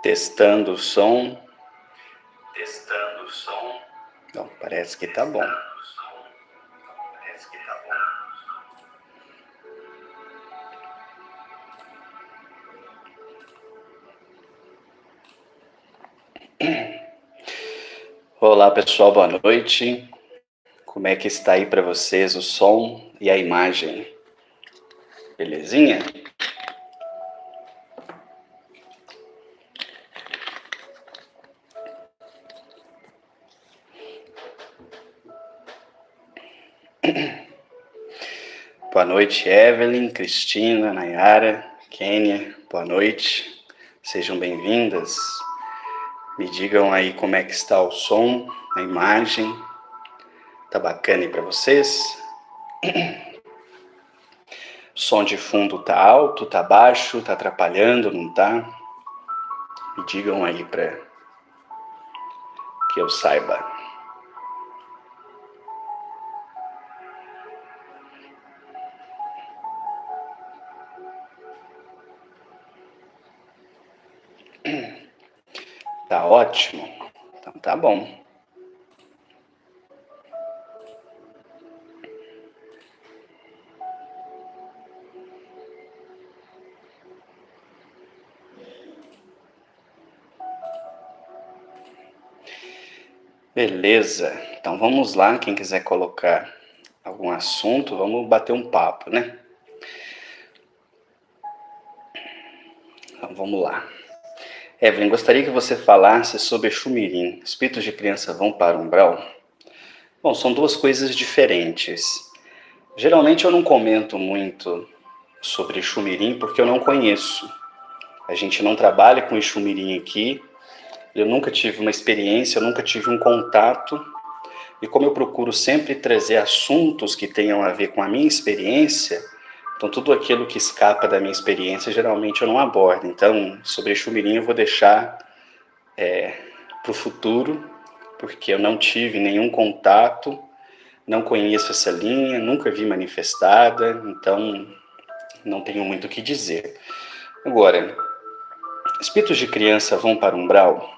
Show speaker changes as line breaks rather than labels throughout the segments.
Testando o som. Não, parece que tá bom. Olá, pessoal, boa noite. Como é que está aí para vocês o som e a imagem? Belezinha? Boa noite, Evelyn, Cristina, Nayara, Kênia, boa noite. Sejam bem-vindas. Me digam aí como é que está o som, a imagem. Tá bacana aí para vocês? O som de fundo tá alto, tá baixo, tá atrapalhando, não tá? Me digam aí para que eu saiba. Tá ótimo? Então tá bom. Beleza. Então vamos lá, quem quiser colocar algum assunto, vamos bater um papo, né? Então vamos lá. Evelyn, gostaria que você falasse sobre Xumirim. Espíritos de criança vão para o umbral? Bom, são duas coisas diferentes. Geralmente eu não comento muito sobre Xumirim porque eu não conheço. A gente não trabalha com Xumirim aqui. Eu nunca tive uma experiência, eu nunca tive um contato. E como eu procuro sempre trazer assuntos que tenham a ver com a minha experiência, então tudo aquilo que escapa da minha experiência, geralmente eu não abordo. Então, sobre Xumirim eu vou deixar para o futuro, porque eu não tive nenhum contato, não conheço essa linha, nunca vi manifestada, então não tenho muito o que dizer. Agora, espíritos de criança vão para o umbral?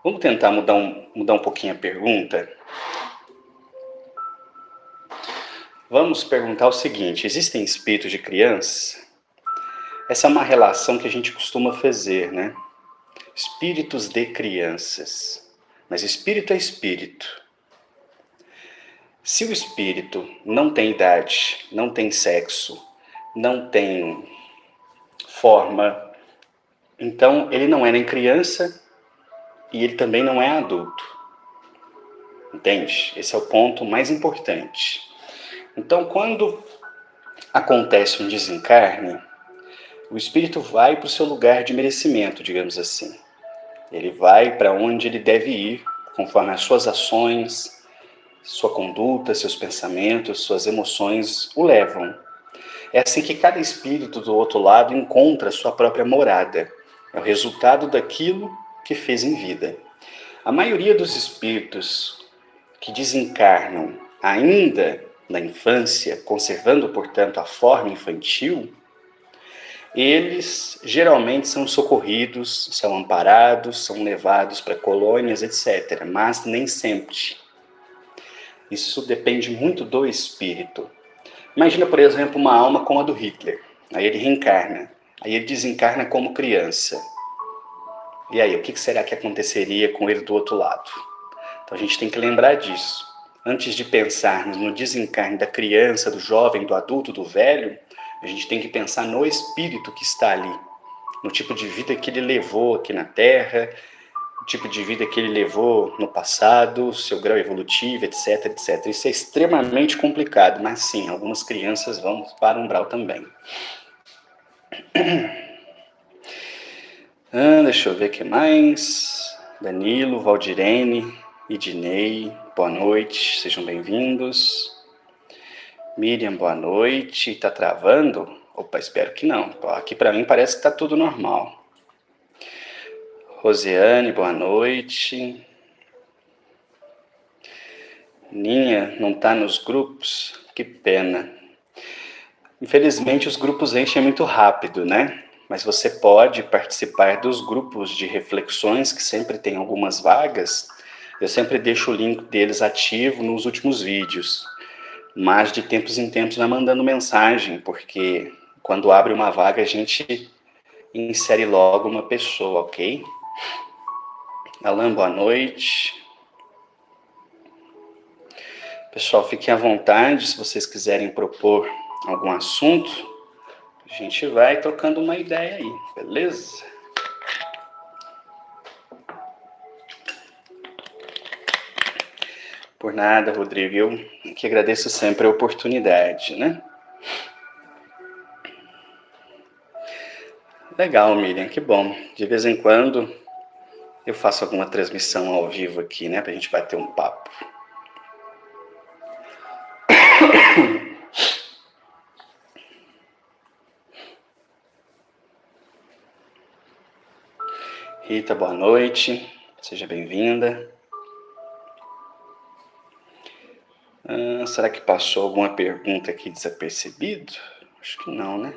Vamos tentar mudar um pouquinho a pergunta? Vamos perguntar o seguinte: existem espíritos de criança? Essa é uma relação que a gente costuma fazer, né? Espíritos de crianças. Mas espírito é espírito. Se o espírito não tem idade, não tem sexo, não tem forma, então ele não é nem criança e ele também não é adulto. Entende? Esse é o ponto mais importante. Então, quando acontece um desencarne, o espírito vai para o seu lugar de merecimento, digamos assim. Ele vai para onde ele deve ir, conforme as suas ações, sua conduta, seus pensamentos, suas emoções o levam. É assim que cada espírito do outro lado encontra sua própria morada. É o resultado daquilo que fez em vida. A maioria dos espíritos que desencarnam ainda na infância, conservando, portanto, a forma infantil, eles geralmente são socorridos, são amparados, são levados para colônias, etc. Mas nem sempre. Isso depende muito do espírito. Imagina, por exemplo, uma alma como a do Hitler. Aí ele reencarna. Aí ele desencarna como criança. E aí, o que será que aconteceria com ele do outro lado? Então a gente tem que lembrar disso. Antes de pensarmos no desencarne da criança, do jovem, do adulto, do velho, a gente tem que pensar no espírito que está ali, no tipo de vida que ele levou aqui na Terra, o tipo de vida que ele levou no passado, seu grau evolutivo, etc, etc. Isso é extremamente complicado, mas sim, algumas crianças vão para o umbral também. Deixa eu ver o que mais. Danilo, Valdirene, Idinei, boa noite, sejam bem-vindos. Miriam, boa noite. Tá travando? Opa, espero que não. Aqui para mim parece que tá tudo normal. Rosiane, boa noite. Ninha, não tá nos grupos? Que pena. Infelizmente os grupos enchem muito rápido, né? Mas você pode participar dos grupos de reflexões, que sempre tem algumas vagas. Eu sempre deixo o link deles ativo nos últimos vídeos. Mas de tempos em tempos vai mandando mensagem, porque quando abre uma vaga a gente insere logo uma pessoa, ok? Alan, boa noite. Pessoal, fiquem à vontade se vocês quiserem propor algum assunto. A gente vai trocando uma ideia aí, beleza? Por nada, Rodrigo. Eu que agradeço sempre a oportunidade, né? Legal, Miriam, que bom. De vez em quando eu faço alguma transmissão ao vivo aqui, né? Pra gente bater um papo. Rita, boa noite. Seja bem-vinda. Será que passou alguma pergunta aqui desapercebido? Acho que não, né?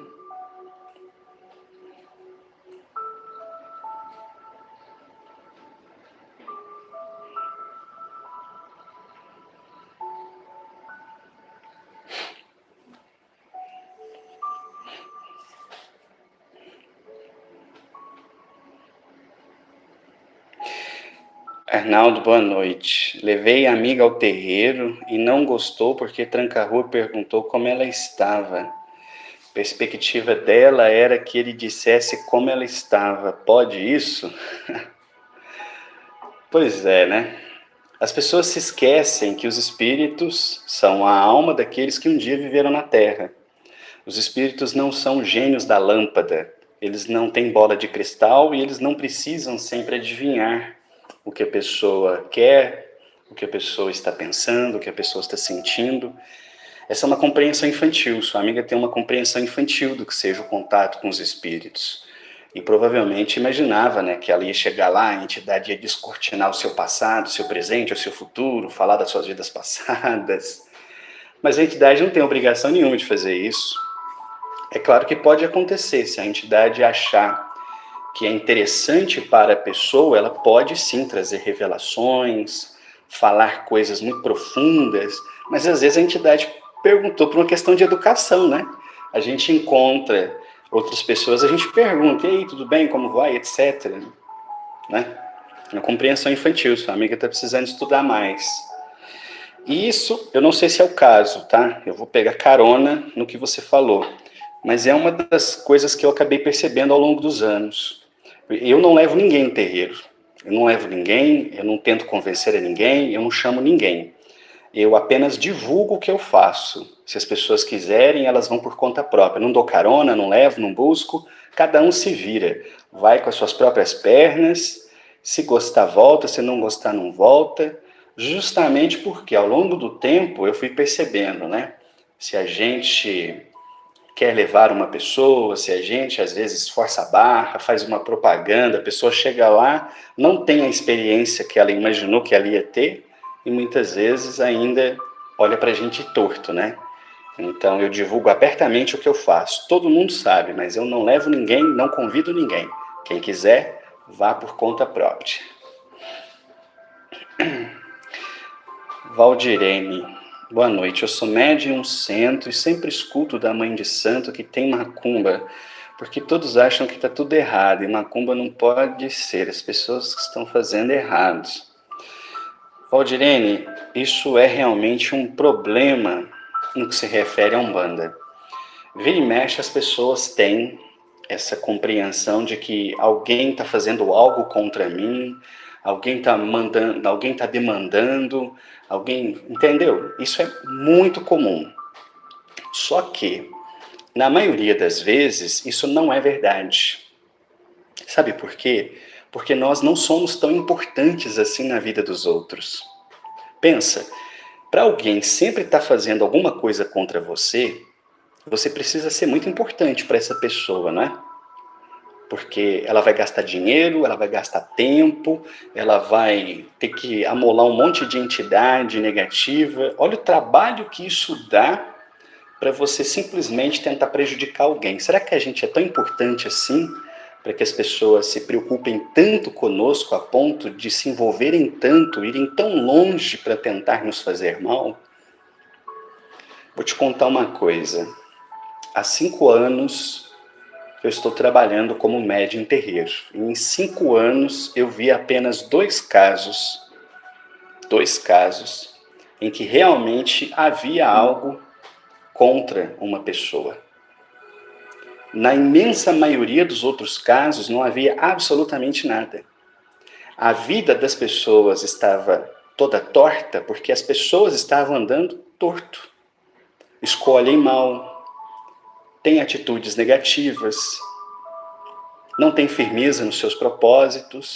Arnaldo, boa noite. Levei a amiga ao terreiro e não gostou porque Tranca-Rua perguntou como ela estava. A perspectiva dela era que ele dissesse como ela estava. Pode isso? Pois é, né? As pessoas se esquecem que os espíritos são a alma daqueles que um dia viveram na Terra. Os espíritos não são gênios da lâmpada. Eles não têm bola de cristal e eles não precisam sempre adivinhar o que a pessoa quer, o que a pessoa está pensando, o que a pessoa está sentindo. Essa é uma compreensão infantil. Sua amiga tem uma compreensão infantil do que seja o contato com os espíritos. E provavelmente imaginava, né, que ela ia chegar lá, a entidade ia descortinar o seu passado, o seu presente, o seu futuro, falar das suas vidas passadas. Mas a entidade não tem obrigação nenhuma de fazer isso. É claro que pode acontecer, se a entidade achar que é interessante para a pessoa, ela pode sim trazer revelações, falar coisas muito profundas, mas às vezes a entidade perguntou por uma questão de educação, né? A gente encontra outras pessoas, a gente pergunta, e aí, tudo bem, como vai, etc. Né? Uma compreensão infantil, sua amiga está precisando estudar mais. E isso, eu não sei se é o caso, tá? Eu vou pegar carona no que você falou, mas é uma das coisas que eu acabei percebendo ao longo dos anos. Eu não levo ninguém no terreiro. Eu não levo ninguém, eu não tento convencer a ninguém, eu não chamo ninguém. Eu apenas divulgo o que eu faço. Se as pessoas quiserem, elas vão por conta própria. Não dou carona, não levo, não busco. Cada um se vira. Vai com as suas próprias pernas. Se gostar, volta. Se não gostar, não volta. Justamente porque ao longo do tempo eu fui percebendo, né? Se a gente quer levar uma pessoa, se a gente às vezes força a barra, faz uma propaganda, a pessoa chega lá, não tem a experiência que ela imaginou que ela ia ter e muitas vezes ainda olha pra gente torto, né? Então eu divulgo abertamente o que eu faço. Todo mundo sabe, mas eu não levo ninguém, não convido ninguém. Quem quiser, vá por conta própria. Valdirene, boa noite. Eu sou médium centro e sempre escuto da mãe de santo que tem macumba, porque todos acham que está tudo errado e macumba não pode ser, as pessoas que estão fazendo errados. Valdirene, isso é realmente um problema no que se refere a Umbanda. Vira e mexe, as pessoas têm essa compreensão de que alguém está fazendo algo contra mim, alguém está mandando, alguém está demandando, alguém, entendeu? Isso é muito comum. Só que, na maioria das vezes, isso não é verdade. Sabe por quê? porque nós não somos tão importantes assim na vida dos outros. Pensa, para alguém sempre estar fazendo alguma coisa contra você, você precisa ser muito importante para essa pessoa, não é? Porque ela vai gastar dinheiro, ela vai gastar tempo, ela vai ter que amolar um monte de entidade negativa. Olha o trabalho que isso dá para você simplesmente tentar prejudicar alguém. Será que a gente é tão importante assim para que as pessoas se preocupem tanto conosco a ponto de se envolverem tanto, irem tão longe para tentar nos fazer mal? Vou te contar uma coisa. Há 5 anos eu estou trabalhando como médium em terreiro. E em 5 anos eu vi apenas dois casos em que realmente havia algo contra uma pessoa. Na imensa maioria dos outros casos não havia absolutamente nada. A vida das pessoas estava toda torta porque as pessoas estavam andando torto. Escolhem mal, têm atitudes negativas, não têm firmeza nos seus propósitos.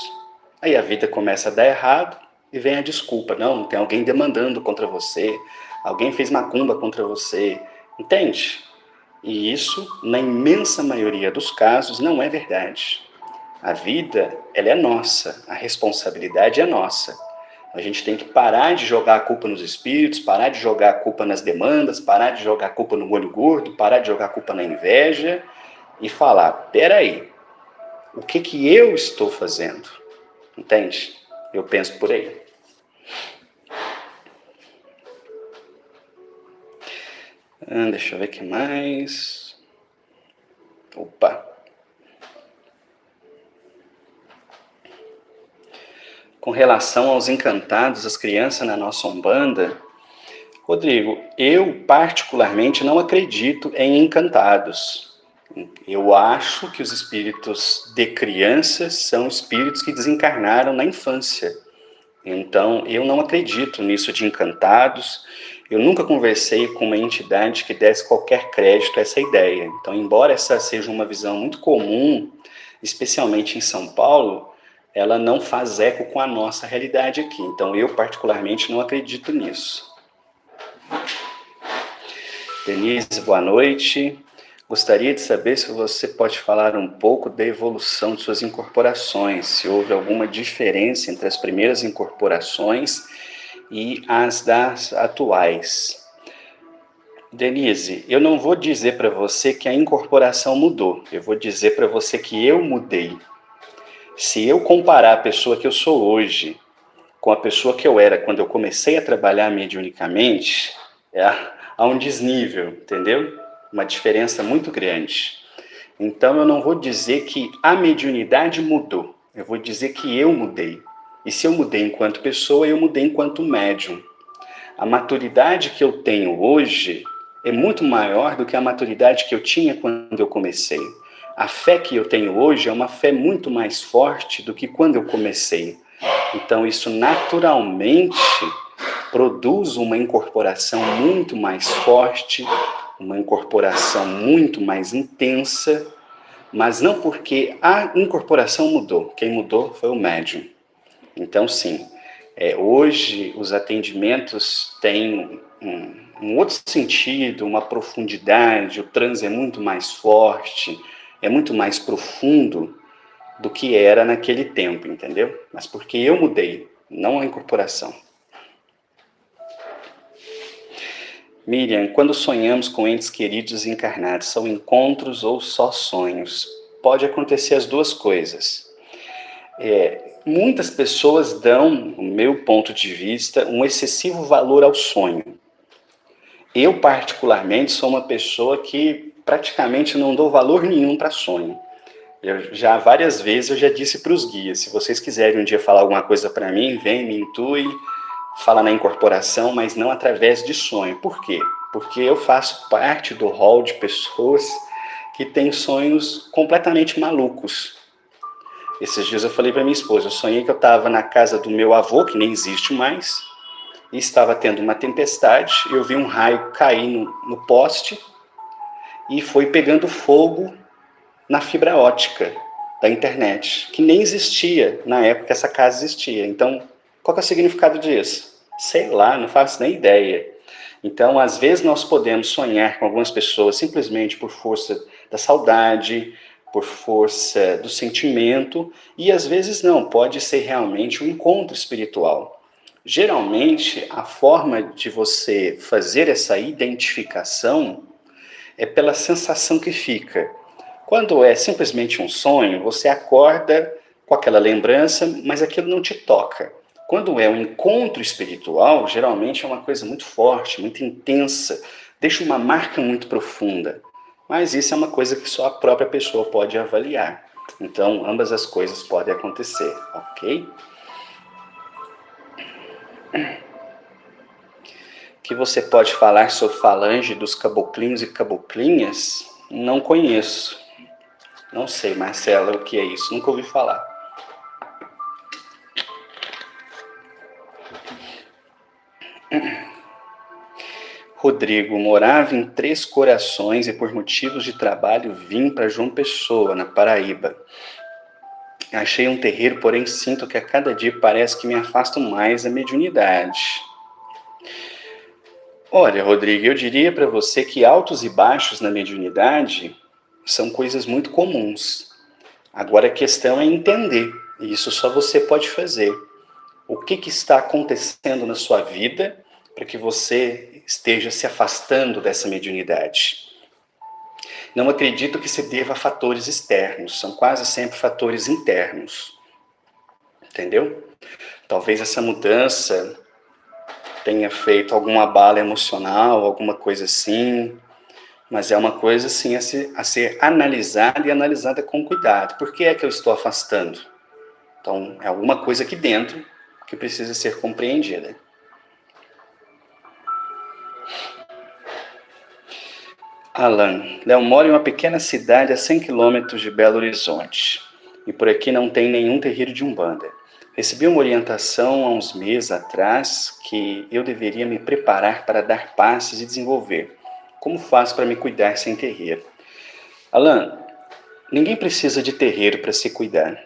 Aí a vida começa a dar errado e vem a desculpa. Não, tem alguém demandando contra você, alguém fez macumba contra você. Entende? E isso, na imensa maioria dos casos, não é verdade. A vida, ela é nossa, a responsabilidade é nossa. A gente tem que parar de jogar a culpa nos espíritos, parar de jogar a culpa nas demandas, parar de jogar a culpa no olho gordo, parar de jogar a culpa na inveja e falar, peraí, o que eu estou fazendo? Entende? Eu penso por aí. Deixa eu ver o que mais. Opa. Com relação aos encantados, as crianças na nossa Umbanda, Rodrigo, eu particularmente não acredito em encantados. Eu acho que os espíritos de crianças são espíritos que desencarnaram na infância. Então, eu não acredito nisso de encantados. Eu nunca conversei com uma entidade que desse qualquer crédito a essa ideia. Então, embora essa seja uma visão muito comum, especialmente em São Paulo, ela não faz eco com a nossa realidade aqui. Então, eu particularmente não acredito nisso. Denise, boa noite. Gostaria de saber se você pode falar um pouco da evolução de suas incorporações, se houve alguma diferença entre as primeiras incorporações e as das atuais. Denise, eu não vou dizer para você que a incorporação mudou, eu vou dizer para você que eu mudei. Se eu comparar a pessoa que eu sou hoje com a pessoa que eu era quando eu comecei a trabalhar mediunicamente, há um desnível, entendeu? Uma diferença muito grande. Então eu não vou dizer que a mediunidade mudou, eu vou dizer que eu mudei. E se eu mudei enquanto pessoa, eu mudei enquanto médium. A maturidade que eu tenho hoje é muito maior do que a maturidade que eu tinha quando eu comecei. A fé que eu tenho hoje é uma fé muito mais forte do que quando eu comecei. Então isso naturalmente produz uma incorporação muito mais forte, uma incorporação muito mais intensa, mas não porque a incorporação mudou. Quem mudou foi o médium. Então sim, hoje os atendimentos têm um outro sentido, uma profundidade, o transe é muito mais forte, é muito mais profundo do que era naquele tempo, entendeu? Mas porque eu mudei, não a incorporação. Miriam, quando sonhamos com entes queridos encarnados, são encontros ou só sonhos? Pode acontecer as duas coisas. Muitas pessoas dão, no meu ponto de vista, um excessivo valor ao sonho. Eu, particularmente, sou uma pessoa que praticamente não dou valor nenhum para sonho. Já várias vezes eu já disse para os guias, se vocês quiserem um dia falar alguma coisa para mim, vem, me intui, fala na incorporação, mas não através de sonho. Por quê? Porque eu faço parte do hall de pessoas que têm sonhos completamente malucos. Esses dias eu falei para minha esposa, eu sonhei que eu estava na casa do meu avô, que nem existe mais, e estava tendo uma tempestade, eu vi um raio cair no poste e foi pegando fogo na fibra ótica. da internet, que nem existia na época que essa casa existia. Então, qual que é o significado disso? Sei lá, não faço nem ideia. Então, às vezes nós podemos sonhar com algumas pessoas simplesmente por força da saudade, por força do sentimento, e às vezes não, pode ser realmente um encontro espiritual. Geralmente, a forma de você fazer essa identificação é pela sensação que fica. Quando é simplesmente um sonho, você acorda com aquela lembrança, mas aquilo não te toca. Quando é um encontro espiritual, geralmente é uma coisa muito forte, muito intensa, deixa uma marca muito profunda. Mas isso é uma coisa que só a própria pessoa pode avaliar. Então, ambas as coisas podem acontecer, ok? Que você pode falar sobre falange dos caboclinhos e caboclinhas? Não conheço. Não sei, Marcela, o que é isso? Nunca ouvi falar. Rodrigo, morava em Três Corações e por motivos de trabalho vim para João Pessoa, na Paraíba. Achei um terreiro, porém sinto que a cada dia parece que me afasto mais da mediunidade. Olha, Rodrigo, eu diria para você que altos e baixos na mediunidade são coisas muito comuns. Agora a questão é entender, e isso só você pode fazer. O que está acontecendo na sua vida para que você esteja se afastando dessa mediunidade? Não acredito que se deva a fatores externos, são quase sempre fatores internos. Entendeu? Talvez essa mudança tenha feito algum abalo emocional, alguma coisa assim, mas é uma coisa assim a ser analisada e analisada com cuidado. Por que é que eu estou afastando? Então, é alguma coisa aqui dentro que precisa ser compreendida. Alan, Léo mora em uma pequena cidade a 100 quilômetros de Belo Horizonte. E por aqui não tem nenhum terreiro de Umbanda. Recebi uma orientação há uns meses atrás que eu deveria me preparar para dar passes e desenvolver. Como faço para me cuidar sem terreiro? Alan, ninguém precisa de terreiro para se cuidar.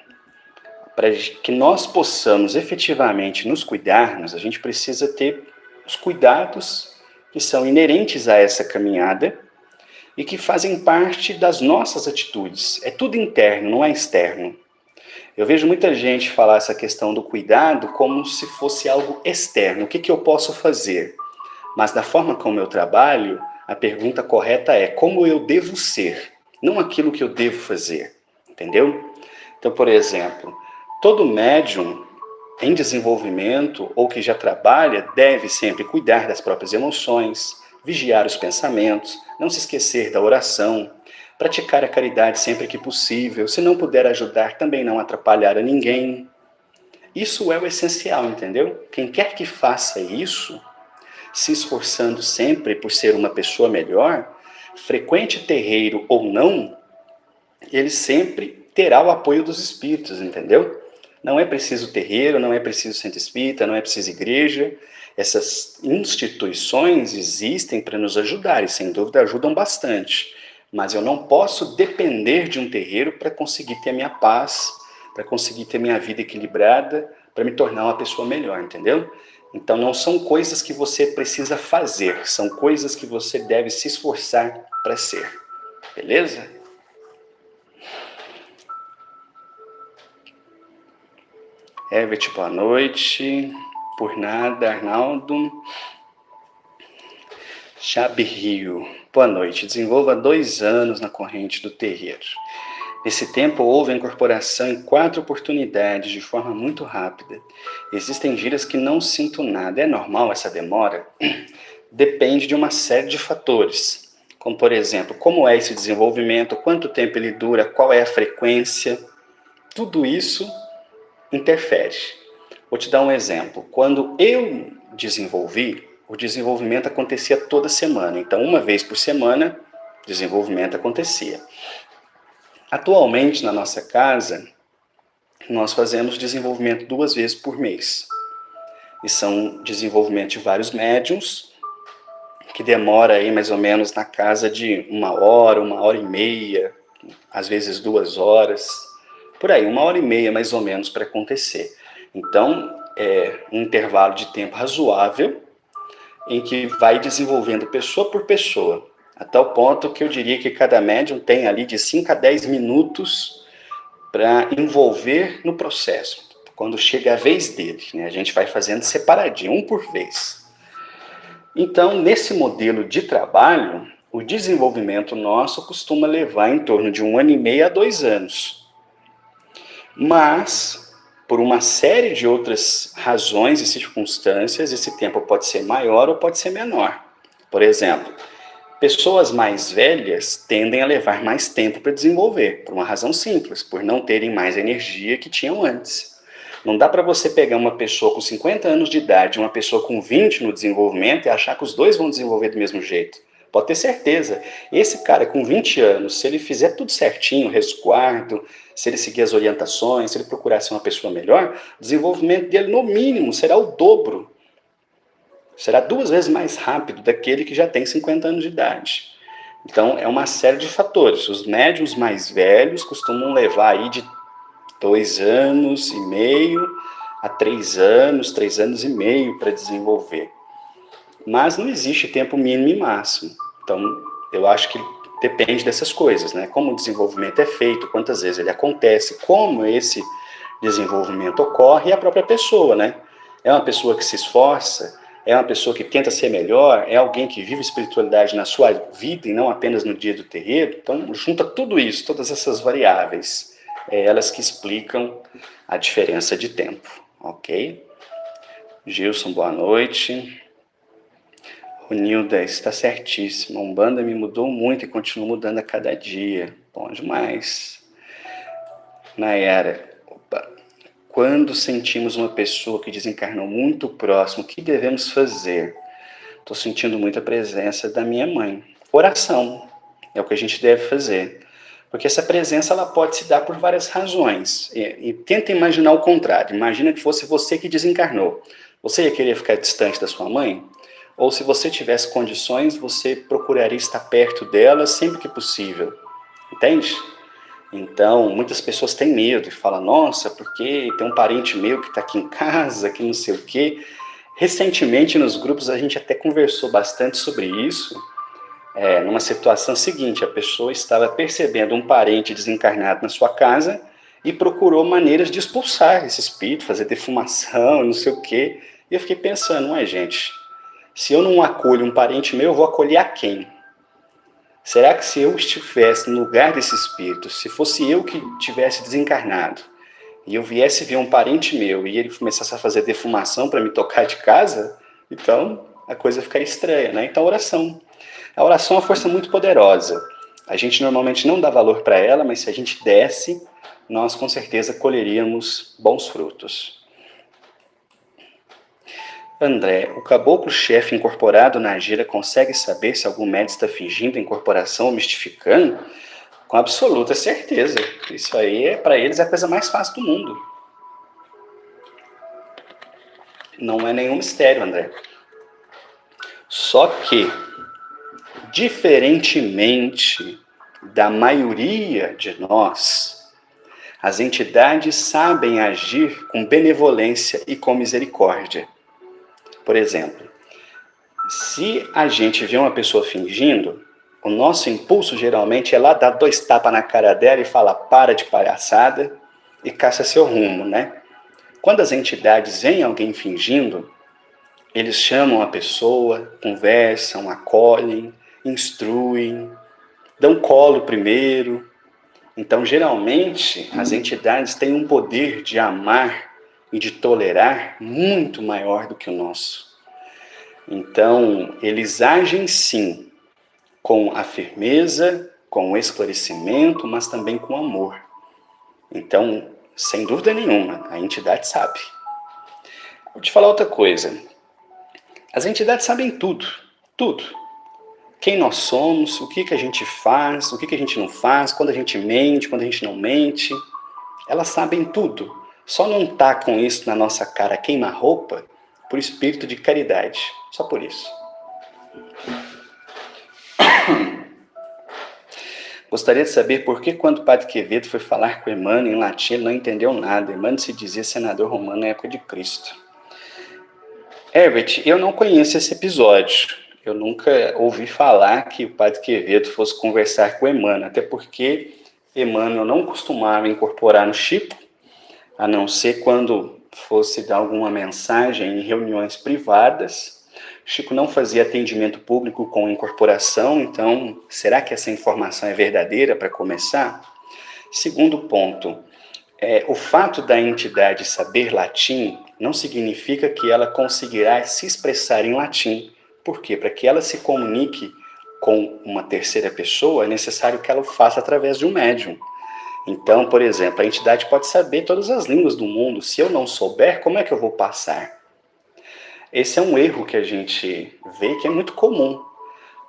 Para que nós possamos efetivamente nos cuidarmos, a gente precisa ter os cuidados que são inerentes a essa caminhada e que fazem parte das nossas atitudes. É tudo interno, não é externo. Eu vejo muita gente falar essa questão do cuidado como se fosse algo externo. O que eu posso fazer? Mas da forma como eu trabalho, a pergunta correta é como eu devo ser, não aquilo que eu devo fazer. Entendeu? Então, por exemplo, todo médium em desenvolvimento ou que já trabalha deve sempre cuidar das próprias emoções, vigiar os pensamentos, não se esquecer da oração, praticar a caridade sempre que possível, se não puder ajudar, também não atrapalhar a ninguém. Isso é o essencial, entendeu? Quem quer que faça isso, se esforçando sempre por ser uma pessoa melhor, frequente terreiro ou não, ele sempre terá o apoio dos espíritos, entendeu? Não é preciso terreiro, não é preciso centro espírita, não é preciso igreja. Essas instituições existem para nos ajudar e, sem dúvida, ajudam bastante. Mas eu não posso depender de um terreiro para conseguir ter a minha paz, para conseguir ter minha vida equilibrada, para me tornar uma pessoa melhor, entendeu? Então não são coisas que você precisa fazer, são coisas que você deve se esforçar para ser. Beleza? Herbert, boa noite. Por nada, Arnaldo. Chabe Rio, boa noite. Desenvolvo há 2 anos na corrente do terreiro. Nesse tempo houve a incorporação em 4 oportunidades de forma muito rápida. Existem dias que não sinto nada. É normal essa demora? Depende de uma série de fatores. Como, por exemplo, como é esse desenvolvimento, quanto tempo ele dura, qual é a frequência. Tudo isso interfere. Vou te dar um exemplo. Quando eu desenvolvi, o desenvolvimento acontecia toda semana. Então, uma vez por semana, desenvolvimento acontecia. Atualmente, na nossa casa, nós fazemos desenvolvimento 2 vezes por mês. E são desenvolvimento de vários médiums, que demora aí mais ou menos na casa de 1 hora, 1 hora e meia, às vezes 2 horas. por aí, 1h30 mais ou menos para acontecer. Então, é um intervalo de tempo razoável em que vai desenvolvendo pessoa por pessoa, a tal ponto que eu diria que cada médium tem ali de 5 a 10 minutos para envolver no processo. Quando chega a vez dele, né, a gente vai fazendo separadinho, um por vez. Então, nesse modelo de trabalho, o desenvolvimento nosso costuma levar em torno de 1 ano e meio a 2 anos. Mas, por uma série de outras razões e circunstâncias, esse tempo pode ser maior ou pode ser menor. Por exemplo, pessoas mais velhas tendem a levar mais tempo para desenvolver, por uma razão simples, por não terem mais energia que tinham antes. Não dá para você pegar uma pessoa com 50 anos de idade e uma pessoa com 20 no desenvolvimento e achar que os dois vão desenvolver do mesmo jeito. Pode ter certeza. Esse cara com 20 anos, se ele fizer tudo certinho, resguardo, se ele seguir as orientações, se ele procurar ser uma pessoa melhor, o desenvolvimento dele, no mínimo, será o dobro. Será 2 vezes mais rápido daquele que já tem 50 anos de idade. Então, é uma série de fatores. Os médiuns mais velhos costumam levar aí de 2 anos e meio a 3 anos, 3 anos e meio para desenvolver. Mas não existe tempo mínimo e máximo. Então, eu acho que depende dessas coisas, né? Como o desenvolvimento é feito, quantas vezes ele acontece, como esse desenvolvimento ocorre e a própria pessoa, né? É uma pessoa que se esforça, é uma pessoa que tenta ser melhor, é alguém que vive espiritualidade na sua vida e não apenas no dia do terreiro. Então, junta tudo isso, todas essas variáveis, elas que explicam a diferença de tempo, ok? Gilson, boa noite. Ronilda, está certíssimo. A Umbanda me mudou muito e continua mudando a cada dia. Bom demais. Nayara, opa. Quando sentimos uma pessoa que desencarnou muito próximo, o que devemos fazer? Estou sentindo muita presença da minha mãe. Oração é o que a gente deve fazer. Porque essa presença ela pode se dar por várias razões. E tenta imaginar o contrário. Imagina que fosse você que desencarnou. Você ia querer ficar distante da sua mãe? Ou se você tivesse condições, você procuraria estar perto dela sempre que possível. Entende? Então, muitas pessoas têm medo e falam, nossa, porque tem um parente meu que está aqui em casa, que não sei o quê. Recentemente, nos grupos, a gente até conversou bastante sobre isso, numa situação seguinte, a pessoa estava percebendo um parente desencarnado na sua casa e procurou maneiras de expulsar esse espírito, fazer defumação, não sei o quê. E eu fiquei pensando, ué, gente, se eu não acolho um parente meu, eu vou acolher a quem? Será que se eu estivesse no lugar desse espírito, se fosse eu que tivesse desencarnado, e eu viesse ver um parente meu e ele começasse a fazer defumação para me tocar de casa, então a coisa ficaria estranha, né? Então, oração. A oração é uma força muito poderosa. A gente normalmente não dá valor para ela, mas se a gente desse, nós com certeza colheríamos bons frutos. André, o caboclo-chefe incorporado na gira consegue saber se algum médium está fingindo a incorporação ou mistificando? Com absoluta certeza. Isso aí, para eles, é a coisa mais fácil do mundo. Não é nenhum mistério, André. Só que, diferentemente da maioria de nós, as entidades sabem agir com benevolência e com misericórdia. Por exemplo, se a gente vê uma pessoa fingindo, o nosso impulso geralmente é lá dar 2 tapas na cara dela e falar, para de palhaçada e caça seu rumo, né? Quando as entidades veem alguém fingindo, eles chamam a pessoa, conversam, acolhem, instruem, dão colo primeiro. Então, geralmente, as entidades têm um poder de amar e de tolerar muito maior do que o nosso. Então, eles agem sim com a firmeza, com o esclarecimento, mas também com amor. Então, sem dúvida nenhuma, a entidade sabe. Vou te falar outra coisa. As entidades sabem tudo, tudo. Quem nós somos, o que a gente faz, o que a gente não faz, quando a gente mente, quando a gente não mente. Elas sabem tudo. Só não tá com isso na nossa cara queima-roupa por espírito de caridade. Só por isso. Gostaria de saber por que, quando o padre Quevedo foi falar com Emmanuel em latim, ele não entendeu nada. Emmanuel se dizia senador romano na época de Cristo. Herbert, eu não conheço esse episódio. Eu nunca ouvi falar que o padre Quevedo fosse conversar com Emmanuel, até porque Emmanuel não costumava incorporar no Chico, a não ser quando fosse dar alguma mensagem em reuniões privadas. Chico não fazia atendimento público com incorporação, então será que essa informação é verdadeira para começar? Segundo ponto, o fato da entidade saber latim não significa que ela conseguirá se expressar em latim. Por quê? Para que ela se comunique com uma terceira pessoa, é necessário que ela o faça através de um médium. Então, por exemplo, a entidade pode saber todas as línguas do mundo. Se eu não souber, como é que eu vou passar? Esse é um erro que a gente vê que é muito comum.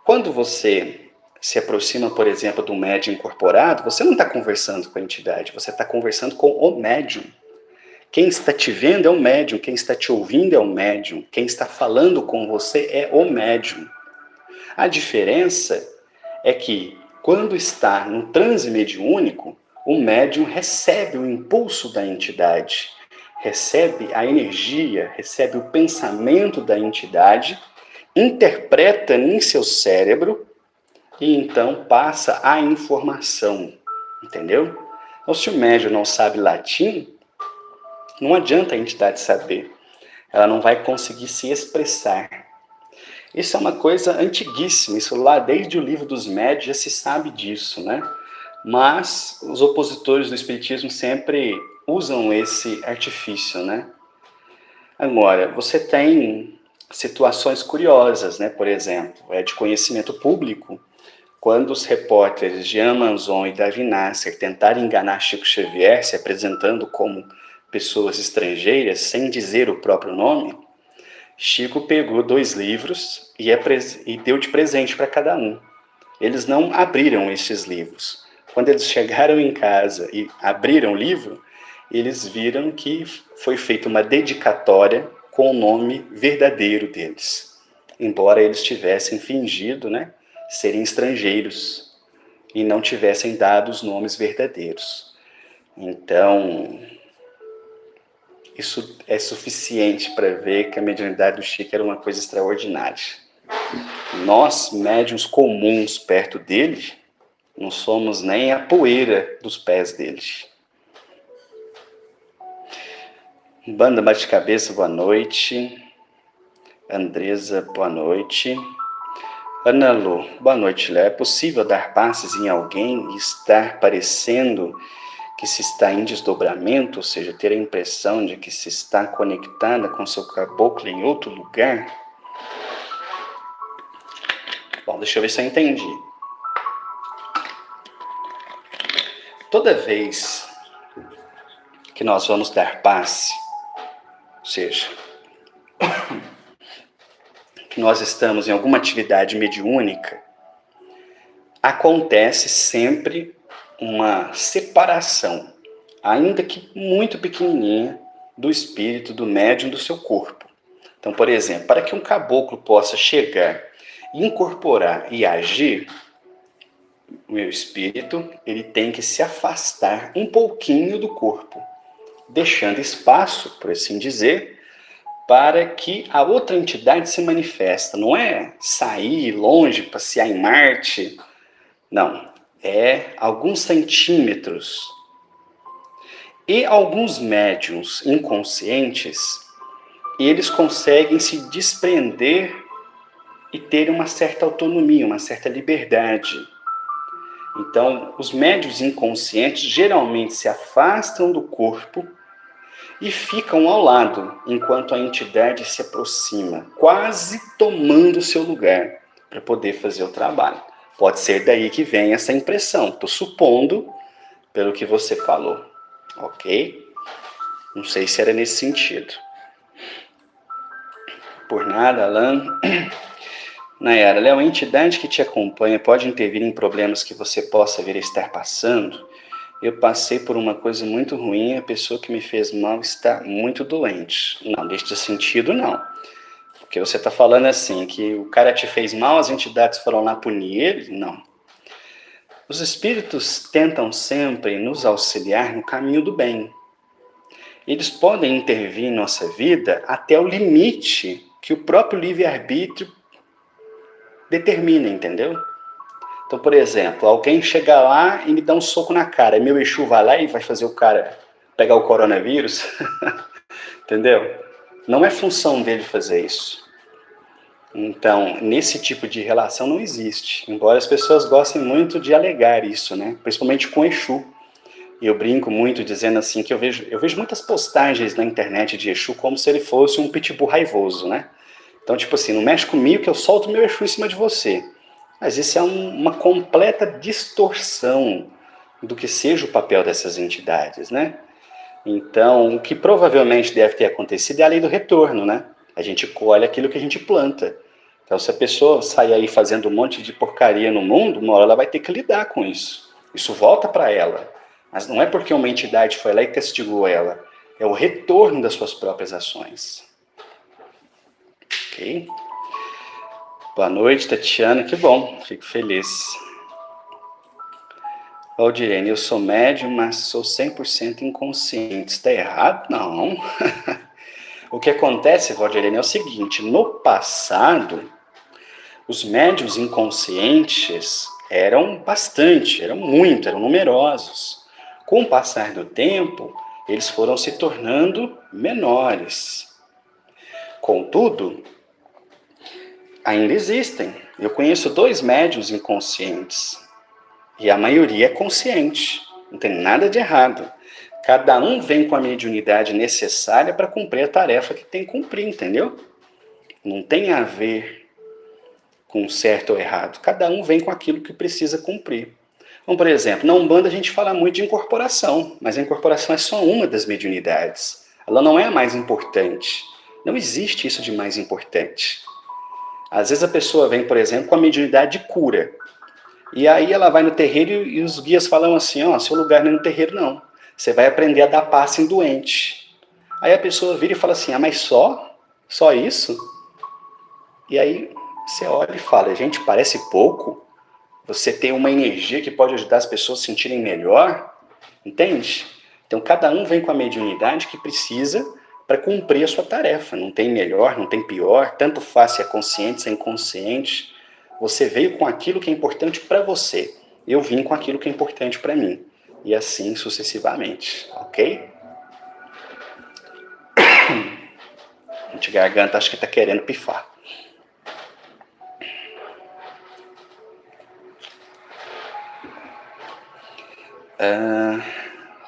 Quando você se aproxima, por exemplo, do médium incorporado, você não está conversando com a entidade, você está conversando com o médium. Quem está te vendo é o médium, quem está te ouvindo é o médium, quem está falando com você é o médium. A diferença é que, quando está no transe mediúnico, o médium recebe o impulso da entidade, recebe a energia, recebe o pensamento da entidade, interpreta em seu cérebro e então passa a informação, entendeu? Então, se o médium não sabe latim, não adianta a entidade saber, ela não vai conseguir se expressar. Isso é uma coisa antiguíssima, isso lá desde o livro dos médiuns já se sabe disso, né? Mas os opositores do espiritismo sempre usam esse artifício, né? Agora, você tem situações curiosas, né? Por exemplo, de conhecimento público, quando os repórteres Jean Manzon e Davi Nasser tentaram enganar Chico Xavier, se apresentando como pessoas estrangeiras, sem dizer o próprio nome, Chico pegou 2 livros e deu de presente para cada um. Eles não abriram esses livros. Quando eles chegaram em casa e abriram o livro, eles viram que foi feita uma dedicatória com o nome verdadeiro deles, embora eles tivessem fingido, né, serem estrangeiros e não tivessem dado os nomes verdadeiros. Então, isso é suficiente para ver que a mediunidade do Chico era uma coisa extraordinária. Nós, médiuns comuns perto dele, não somos nem a poeira dos pés dele. Banda Bate-Cabeça, boa noite. Andresa, boa noite. Ana Lu, boa noite, Léo. É possível dar passes em alguém e estar parecendo que se está em desdobramento, ou seja, ter a impressão de que se está conectada com seu caboclo em outro lugar? Bom, deixa eu ver se eu entendi. Toda vez que nós vamos dar passe, ou seja, que nós estamos em alguma atividade mediúnica, acontece sempre uma separação, ainda que muito pequenininha, do espírito, do médium, do seu corpo. Então, por exemplo, para que um caboclo possa chegar, incorporar e agir, o meu espírito, ele tem que se afastar um pouquinho do corpo, deixando espaço, por assim dizer, para que a outra entidade se manifesta. Não é sair longe, passear em Marte, não. É alguns centímetros. E alguns médiuns inconscientes, eles conseguem se desprender e ter uma certa autonomia, uma certa liberdade. Então, os médiuns inconscientes geralmente se afastam do corpo e ficam ao lado, enquanto a entidade se aproxima, quase tomando seu lugar para poder fazer o trabalho. Pode ser daí que vem essa impressão. Estou supondo pelo que você falou, ok? Não sei se era nesse sentido. Por nada, Alan. Nayara, Léo, a entidade que te acompanha pode intervir em problemas que você possa vir a estar passando? Eu passei por uma coisa muito ruim, a pessoa que me fez mal está muito doente. Não, neste sentido, não. Porque você está falando assim, que o cara te fez mal, as entidades foram lá punir ele? Não. Os espíritos tentam sempre nos auxiliar no caminho do bem. Eles podem intervir em nossa vida até o limite que o próprio livre-arbítrio determina, entendeu? Então, por exemplo, alguém chega lá e me dá um soco na cara, meu Exu vai lá e vai fazer o cara pegar o coronavírus, entendeu? Não é função dele fazer isso. Então, nesse tipo de relação não existe, embora as pessoas gostem muito de alegar isso, né? Principalmente com Exu. E eu brinco muito dizendo assim que eu vejo muitas postagens na internet de Exu como se ele fosse um pitbull raivoso, né? Então, tipo assim, não mexe comigo que eu solto meu Exu em cima de você. Mas isso é uma completa distorção do que seja o papel dessas entidades, né? Então, o que provavelmente deve ter acontecido é a lei do retorno, né? A gente colhe aquilo que a gente planta. Então, se a pessoa sair aí fazendo um monte de porcaria no mundo, uma hora ela vai ter que lidar com isso. Isso volta para ela. Mas não é porque uma entidade foi lá e castigou ela. É o retorno das suas próprias ações. Ok? Boa noite, Tatiana. Que bom, fico feliz. Valdirene, eu sou médium, mas sou 100% inconsciente. Está errado? Não. O que acontece, Valdirene, é o seguinte. No passado, os médiuns inconscientes eram bastante, eram muito, eram numerosos. Com o passar do tempo, eles foram se tornando menores. Contudo, ainda existem. Eu conheço 2 médiuns inconscientes. E a maioria é consciente. Não tem nada de errado. Cada um vem com a mediunidade necessária para cumprir a tarefa que tem que cumprir, entendeu? Não tem a ver com certo ou errado. Cada um vem com aquilo que precisa cumprir. Então, por exemplo, na Umbanda a gente fala muito de incorporação, mas a incorporação é só uma das mediunidades. Ela não é a mais importante. Não existe isso de mais importante. Às vezes a pessoa vem, por exemplo, com a mediunidade de cura. E aí ela vai no terreiro e os guias falam assim, ó, seu lugar não é no terreiro não. Você vai aprender a dar passe em doente. Aí a pessoa vira e fala assim, mas só? Só isso? E aí você olha e fala, gente, parece pouco? Você tem uma energia que pode ajudar as pessoas a se sentirem melhor? Entende? Então cada um vem com a mediunidade que precisa para cumprir a sua tarefa. Não tem melhor, não tem pior, tanto faz se é consciente, se é inconsciente. Você veio com aquilo que é importante para você. Eu vim com aquilo que é importante para mim. E assim sucessivamente, ok? A gente garganta, acho que está querendo pifar.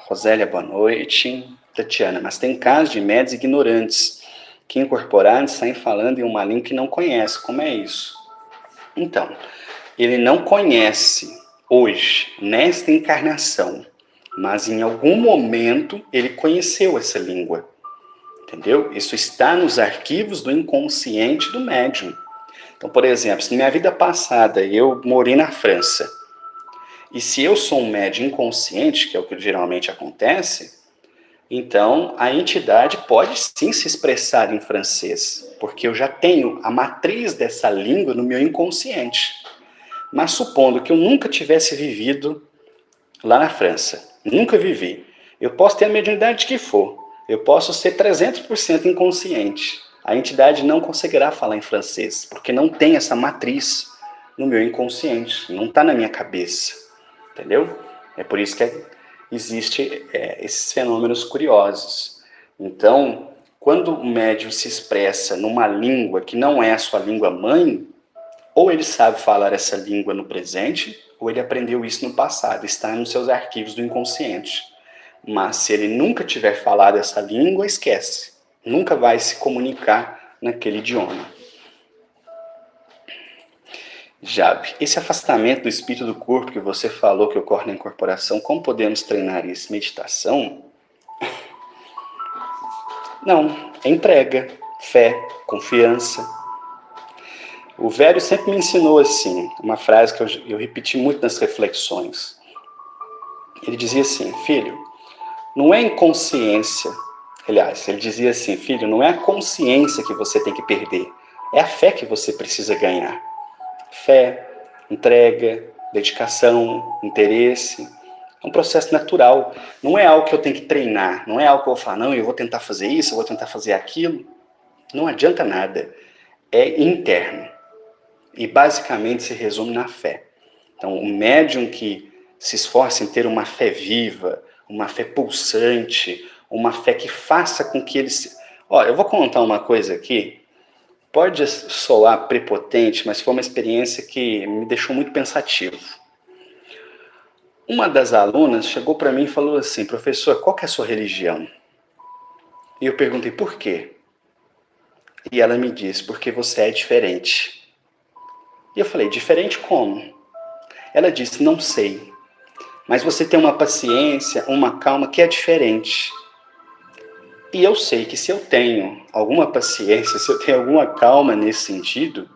Rosélia, boa noite. Tatiana, mas tem casos de médios ignorantes que incorporaram e saem falando em uma língua que não conhece. Como é isso? Então, ele não conhece hoje, nesta encarnação, mas em algum momento ele conheceu essa língua. Entendeu? Isso está nos arquivos do inconsciente do médium. Então, por exemplo, se na minha vida passada eu morei na França, e se eu sou um médium inconsciente, que é o que geralmente acontece, então a entidade pode sim se expressar em francês, porque eu já tenho a matriz dessa língua no meu inconsciente. Mas supondo que eu nunca tivesse vivido lá na França, nunca vivi, eu posso ter a mediunidade que for, eu posso ser 300% inconsciente. A entidade não conseguirá falar em francês, porque não tem essa matriz no meu inconsciente, não está na minha cabeça, entendeu? É por isso que existem esses fenômenos curiosos. Então, quando o médium se expressa numa língua que não é a sua língua mãe, ou ele sabe falar essa língua no presente, ou ele aprendeu isso no passado, está nos seus arquivos do inconsciente. Mas se ele nunca tiver falado essa língua, esquece. Nunca vai se comunicar naquele idioma. Jabe, esse afastamento do espírito do corpo que você falou que ocorre na incorporação, como podemos treinar isso? Meditação? Não, é entrega, fé, confiança. O velho sempre me ensinou assim, uma frase que eu repeti muito nas reflexões. Ele dizia assim, filho, não é inconsciência. Aliás, ele dizia assim, filho, não é a consciência que você tem que perder, é a fé que você precisa ganhar. Fé, entrega, dedicação, interesse. É um processo natural. Não é algo que eu tenho que treinar. Não é algo que eu vou falar, não, eu vou tentar fazer isso, eu vou tentar fazer aquilo. Não adianta nada. É interno. E basicamente se resume na fé. Então, o médium que se esforça em ter uma fé viva, uma fé pulsante, uma fé que faça com que ele se... Ó, eu vou contar uma coisa aqui, pode soar prepotente, mas foi uma experiência que me deixou muito pensativo. Uma das alunas chegou para mim e falou assim, professor, qual que é a sua religião? E eu perguntei, por quê? E ela me disse, porque você é diferente. E eu falei, diferente como? Ela disse, não sei, mas você tem uma paciência, uma calma que é diferente. E eu sei que se eu tenho alguma paciência, se eu tenho alguma calma nesse sentido,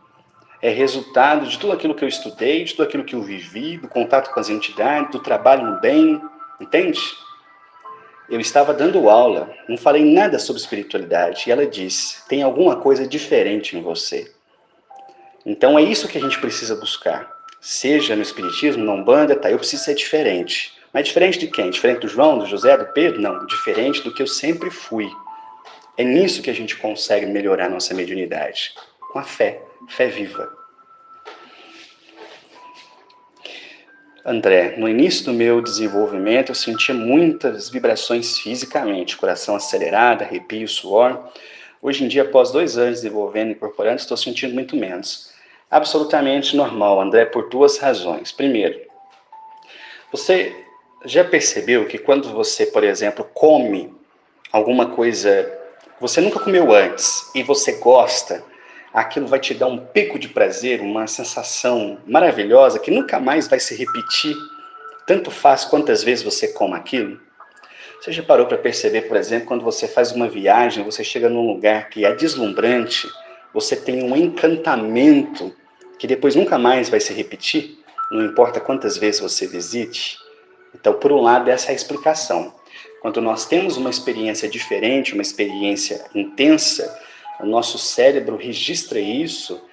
é resultado de tudo aquilo que eu estudei, de tudo aquilo que eu vivi, do contato com as entidades, do trabalho no bem, entende? Eu estava dando aula, não falei nada sobre espiritualidade, e ela disse, tem alguma coisa diferente em você. Então é isso que a gente precisa buscar. Seja no espiritismo, na Umbanda, tá, eu preciso ser diferente. Mas diferente de quem? Diferente do João, do José, do Pedro? Não, diferente do que eu sempre fui. É nisso que a gente consegue melhorar a nossa mediunidade. Com a fé, fé viva. André, no início do meu desenvolvimento eu sentia muitas vibrações fisicamente, coração acelerado, arrepio, suor. Hoje em dia, após 2 anos desenvolvendo e incorporando, estou sentindo muito menos. Absolutamente normal, André, por 2 razões. Primeiro, você já percebeu que quando você, por exemplo, come alguma coisa que você nunca comeu antes e você gosta, aquilo vai te dar um pico de prazer, uma sensação maravilhosa que nunca mais vai se repetir, tanto faz quantas vezes você come aquilo? Você já parou para perceber, por exemplo, quando você faz uma viagem, você chega num lugar que é deslumbrante, você tem um encantamento que depois nunca mais vai se repetir, não importa quantas vezes você visite? Então, por um lado, essa é a explicação. Quando nós temos uma experiência diferente, uma experiência intensa, o nosso cérebro registra isso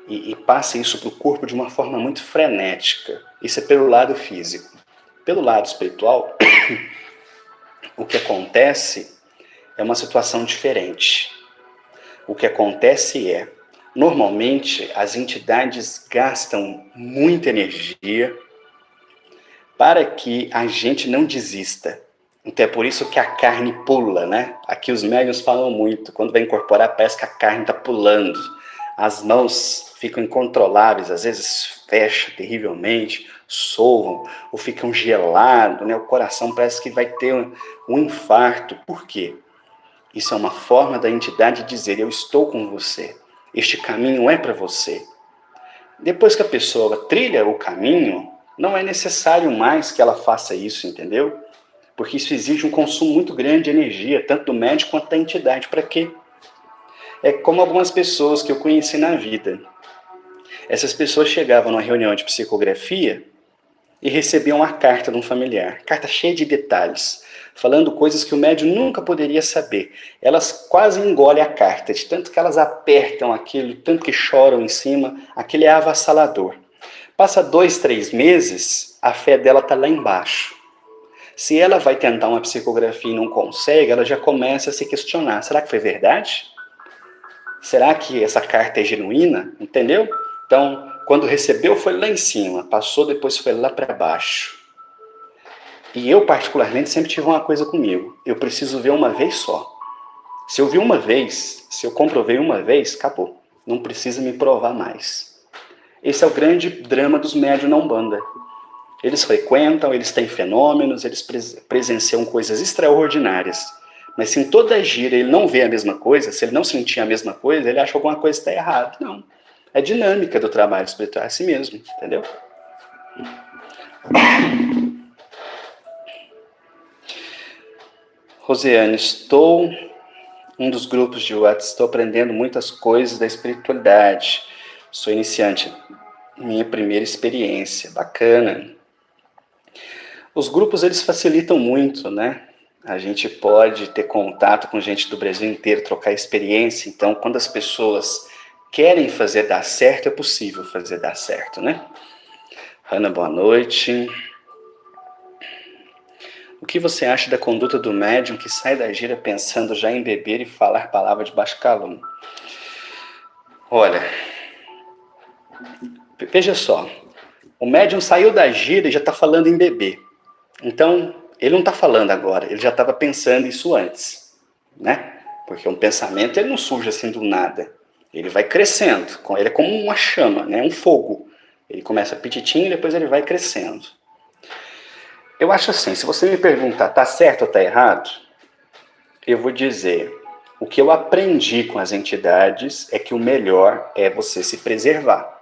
e passa isso para o corpo de uma forma muito frenética. Isso é pelo lado físico. Pelo lado espiritual, o que acontece é uma situação diferente. O que acontece é, normalmente, as entidades gastam muita energia para que a gente não desista. Então é por isso que a carne pula, né? Aqui os médiuns falam muito, quando vai incorporar parece que a carne está pulando. As mãos ficam incontroláveis, às vezes fecha terrivelmente, soam ou ficam gelados, né? O coração parece que vai ter um infarto. Por quê? Isso é uma forma da entidade dizer, eu estou com você, este caminho é para você. Depois que a pessoa trilha o caminho, não é necessário mais que ela faça isso, entendeu? Porque isso exige um consumo muito grande de energia, tanto do médico quanto da entidade. Para quê? É como algumas pessoas que eu conheci na vida. Essas pessoas chegavam numa reunião de psicografia e recebiam uma carta de um familiar. Carta cheia de detalhes, falando coisas que o médium nunca poderia saber. Elas quase engolem a carta, de tanto que elas apertam aquilo, tanto que choram em cima, aquele é avassalador. Passa 2, 3 meses, a fé dela está lá embaixo. Se ela vai tentar uma psicografia e não consegue, ela já começa a se questionar. Será que foi verdade? Será que essa carta é genuína? Entendeu? Então, quando recebeu foi lá em cima, passou, depois foi lá para baixo. E eu, particularmente, sempre tive uma coisa comigo. Eu preciso ver uma vez só. Se eu vi uma vez, se eu comprovei uma vez, acabou. Não precisa me provar mais. Esse é o grande drama dos médiuns na Umbanda. Eles frequentam, eles têm fenômenos, eles presenciam coisas extraordinárias. Mas se em toda a gira ele não vê a mesma coisa, se ele não sentir a mesma coisa, ele acha que alguma coisa está errada. Não. É dinâmica do trabalho espiritual, é assim mesmo, entendeu? Rosiane, estou um dos grupos de WhatsApp, estou aprendendo muitas coisas da espiritualidade. Sou iniciante, minha primeira experiência, bacana. Os grupos, eles facilitam muito, né? A gente pode ter contato com gente do Brasil inteiro, trocar experiência. Então, quando as pessoas querem fazer dar certo, é possível fazer dar certo, né? Ana, boa noite. O que você acha da conduta do médium que sai da gira pensando já em beber e falar palavra de baixo calão? Olha, veja só, o médium saiu da gira e já está falando em beber. Então, ele não está falando agora, ele já estava pensando isso antes, né? Porque um pensamento ele não surge assim do nada. Ele vai crescendo, ele é como uma chama, né? Um fogo. Ele começa pititinho e depois ele vai crescendo. Eu acho assim, se você me perguntar, tá certo ou tá errado? Eu vou dizer, o que eu aprendi com as entidades é que o melhor é você se preservar.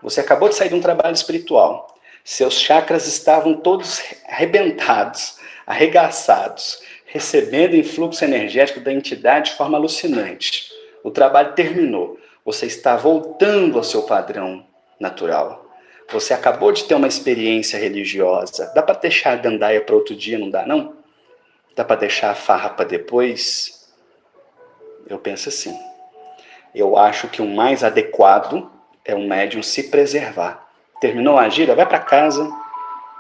Você acabou de sair de um trabalho espiritual. Seus chakras estavam todos arrebentados, arregaçados, recebendo influxo energético da entidade de forma alucinante. O trabalho terminou. Você está voltando ao seu padrão natural. Você acabou de ter uma experiência religiosa. Dá para deixar a gandaia para outro dia, não dá não? Dá para deixar a farra para depois? Eu penso assim. Eu acho que o mais adequado é o médium se preservar. Terminou a gira, vai para casa,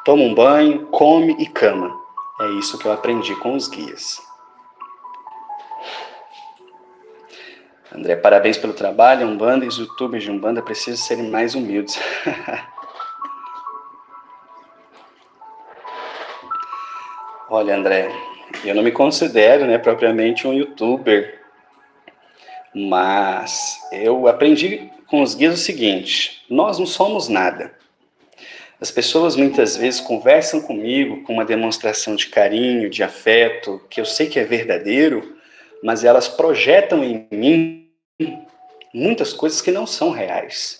toma um banho, come e cama. É isso que eu aprendi com os guias. André, parabéns pelo trabalho. Umbanda e os youtubers de Umbanda precisam serem mais humildes. Olha, André, eu não me considero, né, propriamente um youtuber, mas eu aprendi com os guias o seguinte: nós não somos nada. As pessoas muitas vezes conversam comigo com uma demonstração de carinho, de afeto, que eu sei que é verdadeiro, mas elas projetam em mim muitas coisas que não são reais.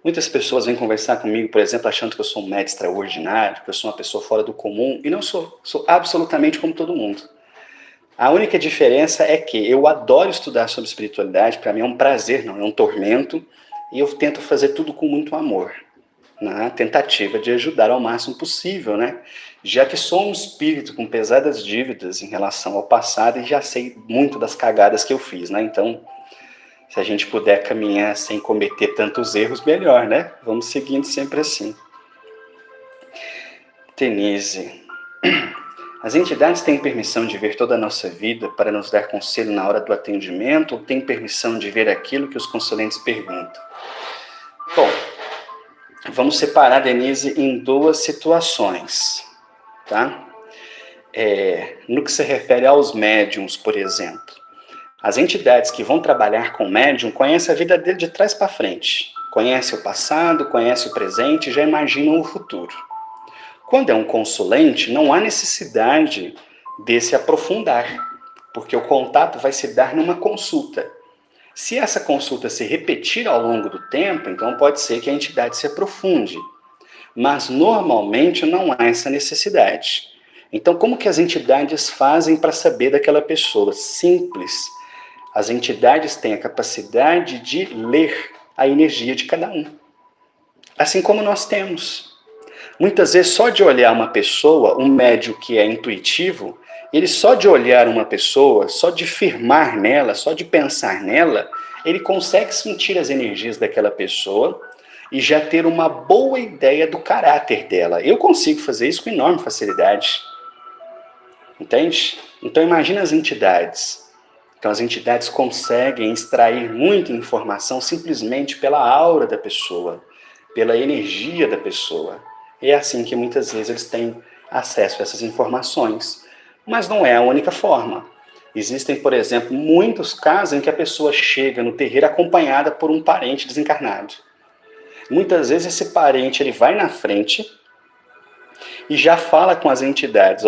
Muitas pessoas vêm conversar comigo, por exemplo, achando que eu sou um médium extraordinário, que eu sou uma pessoa fora do comum, e não sou. Sou absolutamente como todo mundo. A única diferença é que eu adoro estudar sobre espiritualidade, para mim é um prazer, não é um tormento, e eu tento fazer tudo com muito amor, na tentativa de ajudar ao máximo possível, né? Já que sou um espírito com pesadas dívidas em relação ao passado e já sei muito das cagadas que eu fiz, né? Então, se a gente puder caminhar sem cometer tantos erros, melhor, né? Vamos seguindo sempre assim. Denise, as entidades têm permissão de ver toda a nossa vida para nos dar conselho na hora do atendimento ou têm permissão de ver aquilo que os consulentes perguntam? Bom, vamos separar, Denise, em duas situações, tá? No que se refere aos médiums, por exemplo. As entidades que vão trabalhar com o médium conhecem a vida dele de trás para frente. Conhecem o passado, conhecem o presente e já imaginam o futuro. Quando é um consulente, não há necessidade de se aprofundar, porque o contato vai se dar numa consulta. Se essa consulta se repetir ao longo do tempo, então pode ser que a entidade se aprofunde. Mas normalmente não há essa necessidade. Então, como que as entidades fazem para saber daquela pessoa? Simples. As entidades têm a capacidade de ler a energia de cada um. Assim como nós temos. Muitas vezes, só de olhar uma pessoa, um médium que é intuitivo, ele só de olhar uma pessoa, só de firmar nela, só de pensar nela, ele consegue sentir as energias daquela pessoa e já ter uma boa ideia do caráter dela. Eu consigo fazer isso com enorme facilidade. Entende? Então imagina as entidades. Então as entidades conseguem extrair muita informação simplesmente pela aura da pessoa, pela energia da pessoa. E é assim que muitas vezes eles têm acesso a essas informações. Mas não é a única forma. Existem, por exemplo, muitos casos em que a pessoa chega no terreiro acompanhada por um parente desencarnado. Muitas vezes esse parente ele vai na frente e já fala com as entidades,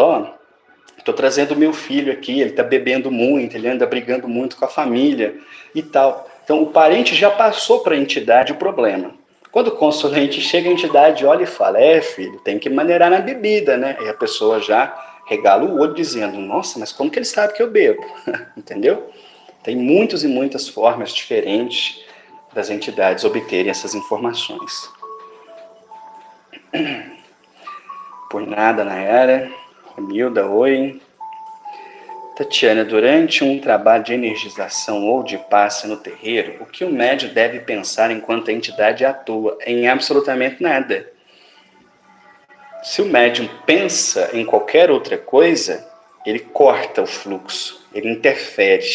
estou trazendo meu filho aqui, ele está bebendo muito, ele anda brigando muito com a família e tal. Então o parente já passou para a entidade o problema. Quando o consulente chega, a entidade olha e fala, filho, tem que maneirar na bebida, né? E a pessoa já regala o olho dizendo, nossa, mas como que ele sabe que eu bebo? Entendeu? Tem muitas e muitas formas diferentes das entidades obterem essas informações. Por nada, Nayara. Romilda, oi. Tatiana, durante um trabalho de energização ou de passe no terreiro, o que o médium deve pensar enquanto a entidade atua? Em absolutamente nada. Se o médium pensa em qualquer outra coisa, ele corta o fluxo, ele interfere.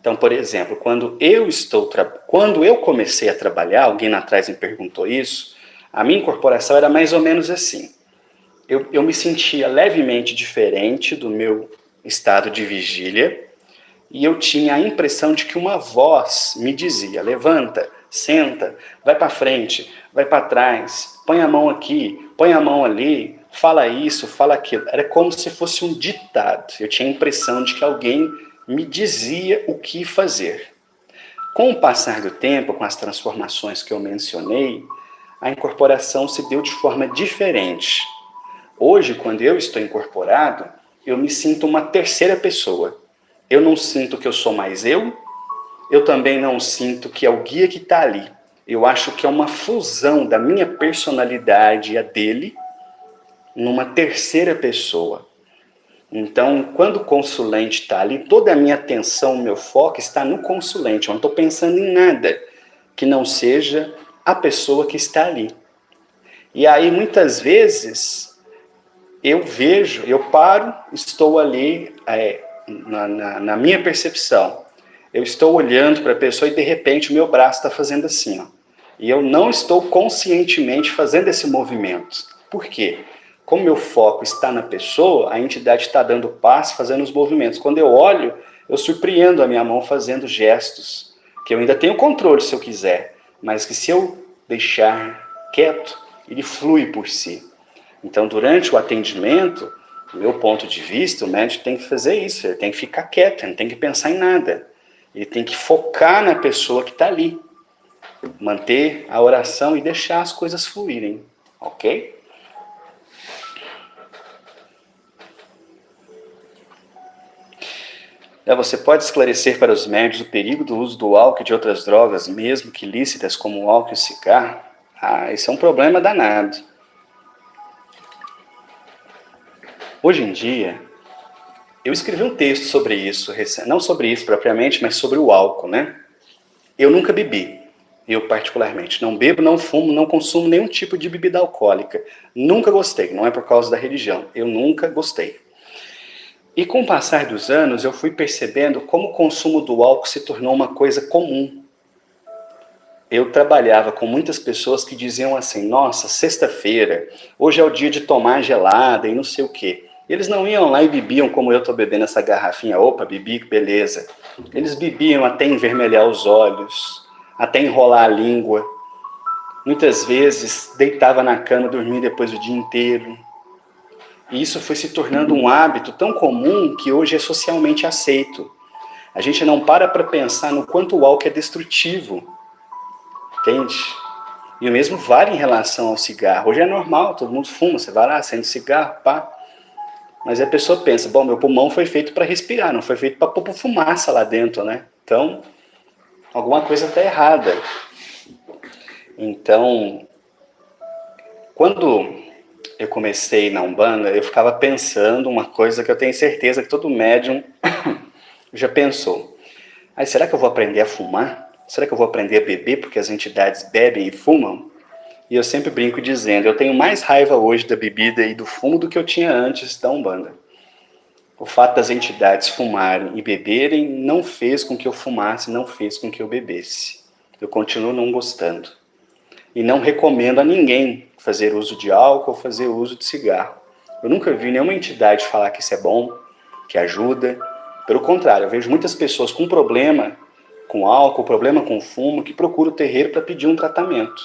Então, por exemplo, quando eu comecei a trabalhar, alguém lá atrás me perguntou isso, a minha incorporação era mais ou menos assim. Eu me sentia levemente diferente do meu estado de vigília e eu tinha a impressão de que uma voz me dizia: levanta, senta, vai para frente, vai para trás, põe a mão aqui, põe a mão ali, fala isso, fala aquilo. Era como se fosse um ditado. Eu tinha a impressão de que alguém me dizia o que fazer. Com o passar do tempo, com as transformações que eu mencionei, a incorporação se deu de forma diferente. Hoje, quando eu estou incorporado, eu me sinto uma terceira pessoa. Eu não sinto que eu sou mais eu também não sinto que é o guia que está ali. Eu acho que é uma fusão da minha personalidade e a dele numa terceira pessoa. Então, quando o consulente está ali, toda a minha atenção, o meu foco está no consulente. Eu não estou pensando em nada que não seja a pessoa que está ali. E aí, muitas vezes, eu paro, estou ali na minha percepção. Eu estou olhando para a pessoa e, de repente, o meu braço está fazendo assim, ó. E eu não estou conscientemente fazendo esse movimento. Por quê? Como meu foco está na pessoa, a entidade está dando passo, fazendo os movimentos. Quando eu olho, eu surpreendo a minha mão fazendo gestos, que eu ainda tenho controle se eu quiser, mas que se eu deixar quieto, ele flui por si. Então, durante o atendimento, do meu ponto de vista, o médico tem que fazer isso, ele tem que ficar quieto, ele não tem que pensar em nada. Ele tem que focar na pessoa que está ali, manter a oração e deixar as coisas fluírem, ok? Você pode esclarecer para os médios o perigo do uso do álcool e de outras drogas, mesmo que lícitas, como o álcool e o cigarro? Isso é um problema danado. Hoje em dia, eu escrevi um texto sobre isso, não sobre isso propriamente, mas sobre o álcool, né? Eu nunca bebi, eu particularmente. Não bebo, não fumo, não consumo nenhum tipo de bebida alcoólica. Nunca gostei, não é por causa da religião, eu nunca gostei. E com o passar dos anos, eu fui percebendo como o consumo do álcool se tornou uma coisa comum. Eu trabalhava com muitas pessoas que diziam assim: nossa, sexta-feira, hoje é o dia de tomar gelada e não sei o quê. Eles não iam lá e bebiam como eu estou bebendo essa garrafinha. Opa, bebi, beleza. Eles bebiam até envermelhar os olhos, até enrolar a língua. Muitas vezes deitava na cama, dormia depois o dia inteiro. E isso foi se tornando um hábito tão comum que hoje é socialmente aceito. A gente não para pensar no quanto o álcool é destrutivo, entende? E o mesmo vale em relação ao cigarro. Hoje é normal, todo mundo fuma, você vai lá, acende cigarro, pá. Mas a pessoa pensa, bom, meu pulmão foi feito para respirar, não foi feito para pôr fumaça lá dentro, né? Então, alguma coisa está errada. Então, quando eu comecei na Umbanda, eu ficava pensando uma coisa que eu tenho certeza que todo médium já pensou. Aí, será que eu vou aprender a fumar? Será que eu vou aprender a beber porque as entidades bebem e fumam? E eu sempre brinco dizendo, eu tenho mais raiva hoje da bebida e do fumo do que eu tinha antes da Umbanda. O fato das entidades fumarem e beberem não fez com que eu fumasse, não fez com que eu bebesse. Eu continuo não gostando. E não recomendo a ninguém fazer uso de álcool ou fazer uso de cigarro. Eu nunca vi nenhuma entidade falar que isso é bom, que ajuda. Pelo contrário, eu vejo muitas pessoas com problema com álcool, problema com fumo, que procuram o terreiro para pedir um tratamento.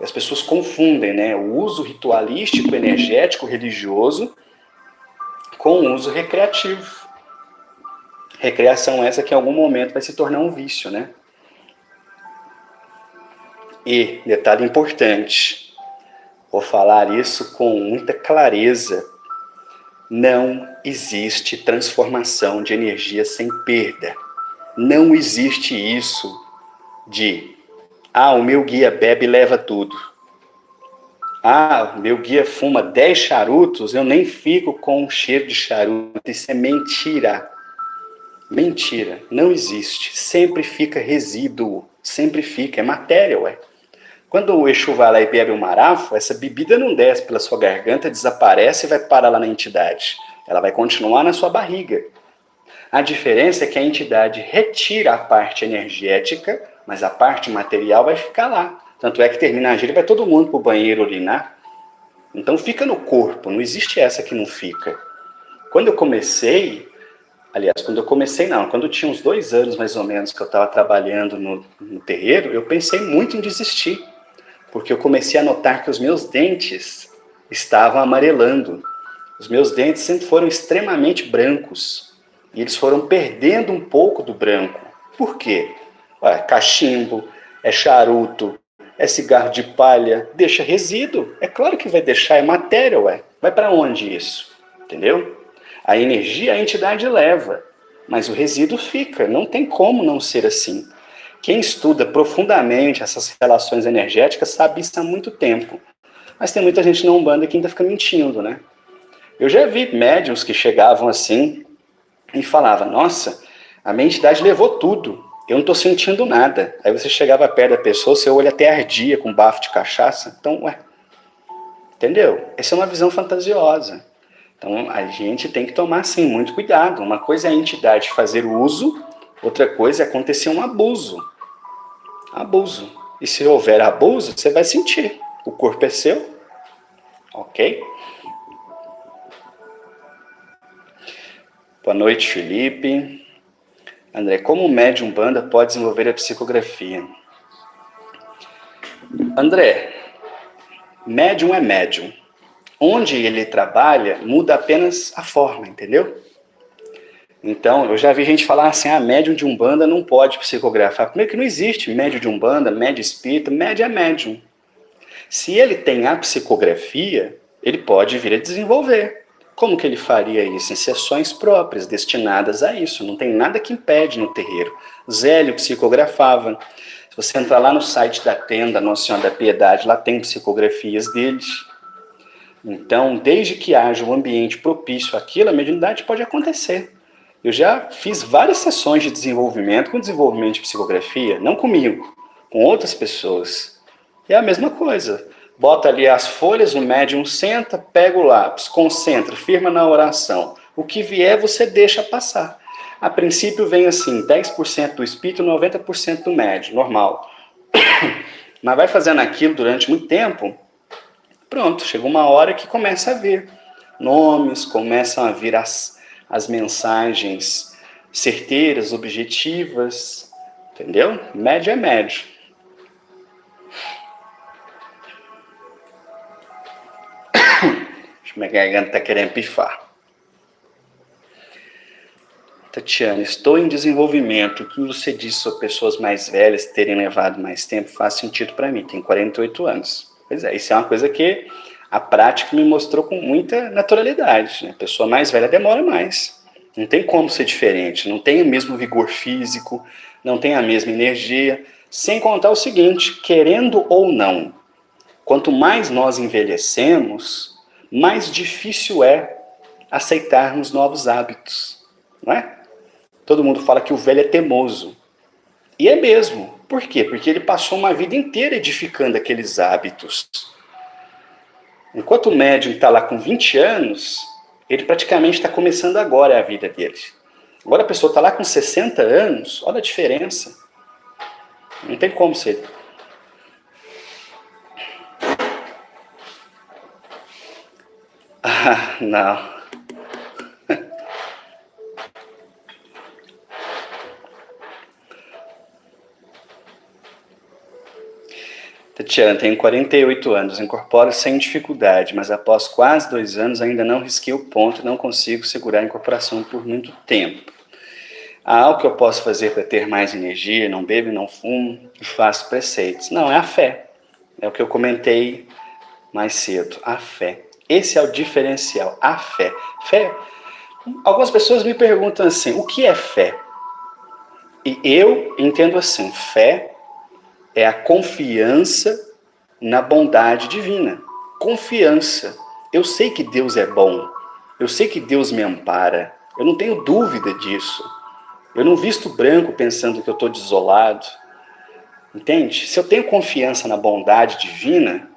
E as pessoas confundem, né, o uso ritualístico, energético, religioso com o uso recreativo. Recreação essa que em algum momento vai se tornar um vício, né? E, detalhe importante, vou falar isso com muita clareza, não existe transformação de energia sem perda. Não existe isso de, o meu guia bebe e leva tudo. O meu guia fuma 10 charutos, eu nem fico com o cheiro de charuto. Isso é mentira. Mentira, não existe. Sempre fica resíduo, sempre fica, é matéria, ué. Quando o Exu vai lá e bebe um marafo, essa bebida não desce pela sua garganta, desaparece e vai parar lá na entidade. Ela vai continuar na sua barriga. A diferença é que a entidade retira a parte energética, mas a parte material vai ficar lá. Tanto é que termina a gira e vai todo mundo para o banheiro urinar. Então fica no corpo, não existe essa que não fica. Quando eu comecei, quando eu tinha uns 2 anos mais ou menos que eu estava trabalhando no terreiro, eu pensei muito em desistir. Porque eu comecei a notar que os meus dentes estavam amarelando. Os meus dentes sempre foram extremamente brancos. E eles foram perdendo um pouco do branco. Por quê? É cachimbo, é charuto, é cigarro de palha, deixa resíduo. É claro que vai deixar, é matéria, ué. Vai para onde isso? Entendeu? A energia a entidade leva, mas o resíduo fica. Não tem como não ser assim. Quem estuda profundamente essas relações energéticas sabe isso há muito tempo. Mas tem muita gente na Umbanda que ainda fica mentindo, né? Eu já vi médiums que chegavam assim e falavam, nossa, a minha entidade levou tudo, eu não estou sentindo nada. Aí você chegava perto da pessoa, seu olho até ardia com bafo de cachaça. Então, ué, entendeu? Essa é uma visão fantasiosa. Então, a gente tem que tomar, sim, muito cuidado. Uma coisa é a entidade fazer o uso, outra coisa é acontecer um abuso. Abuso. E se houver abuso, você vai sentir. O corpo é seu, ok? Boa noite, Felipe. André, como o médium Umbanda pode desenvolver a psicografia? André, médium é médium. Onde ele trabalha, muda apenas a forma, entendeu? Então, eu já vi gente falar assim, médium de Umbanda não pode psicografar. Primeiro que não existe médium de Umbanda, médium espírita, médium é médium. Se ele tem a psicografia, ele pode vir a desenvolver. Como que ele faria isso? Em sessões próprias, destinadas a isso. Não tem nada que impede no terreiro. Zélio psicografava. Se você entrar lá no site da tenda Nossa Senhora da Piedade, lá tem psicografias deles. Então, desde que haja um ambiente propício àquilo, a mediunidade pode acontecer. Eu já fiz várias sessões de desenvolvimento com desenvolvimento de psicografia, não comigo, com outras pessoas. É a mesma coisa. Bota ali as folhas, o médium senta, pega o lápis, concentra, firma na oração. O que vier, você deixa passar. A princípio vem assim, 10% do espírito, 90% do médium, normal. Mas vai fazendo aquilo durante muito tempo, pronto, chega uma hora que começa a vir nomes, começam a vir as mensagens certeiras, objetivas, entendeu? Médio é médio. Minha garganta está querendo pifar. Tatiana, estou em desenvolvimento. O que você disse sobre pessoas mais velhas terem levado mais tempo faz sentido para mim. Tenho 48 anos. Pois é, isso é uma coisa que a prática me mostrou com muita naturalidade. Né? A pessoa mais velha demora mais. Não tem como ser diferente. Não tem o mesmo vigor físico, não tem a mesma energia. Sem contar o seguinte, querendo ou não, quanto mais nós envelhecemos, mais difícil é aceitarmos novos hábitos, não é? Todo mundo fala que o velho é teimoso. E é mesmo. Por quê? Porque ele passou uma vida inteira edificando aqueles hábitos. Enquanto o médium está lá com 20 anos, ele praticamente está começando agora a vida dele. Agora a pessoa está lá com 60 anos, olha a diferença. Não tem como ser. Ah, não. Tatiana, tenho 48 anos, incorporo sem dificuldade, mas após quase 2 anos ainda não risquei o ponto e não consigo segurar a incorporação por muito tempo. Há algo que eu posso fazer para ter mais energia? Não bebo, não fumo e faço preceitos. Não, é a fé. É o que eu comentei mais cedo, a fé. Esse é o diferencial, a fé. Fé. Algumas pessoas me perguntam assim, o que é fé? E eu entendo assim, fé é a confiança na bondade divina. Confiança. Eu sei que Deus é bom. Eu sei que Deus me ampara. Eu não tenho dúvida disso. Eu não visto branco pensando que eu estou desolado. Entende? Se eu tenho confiança na bondade divina,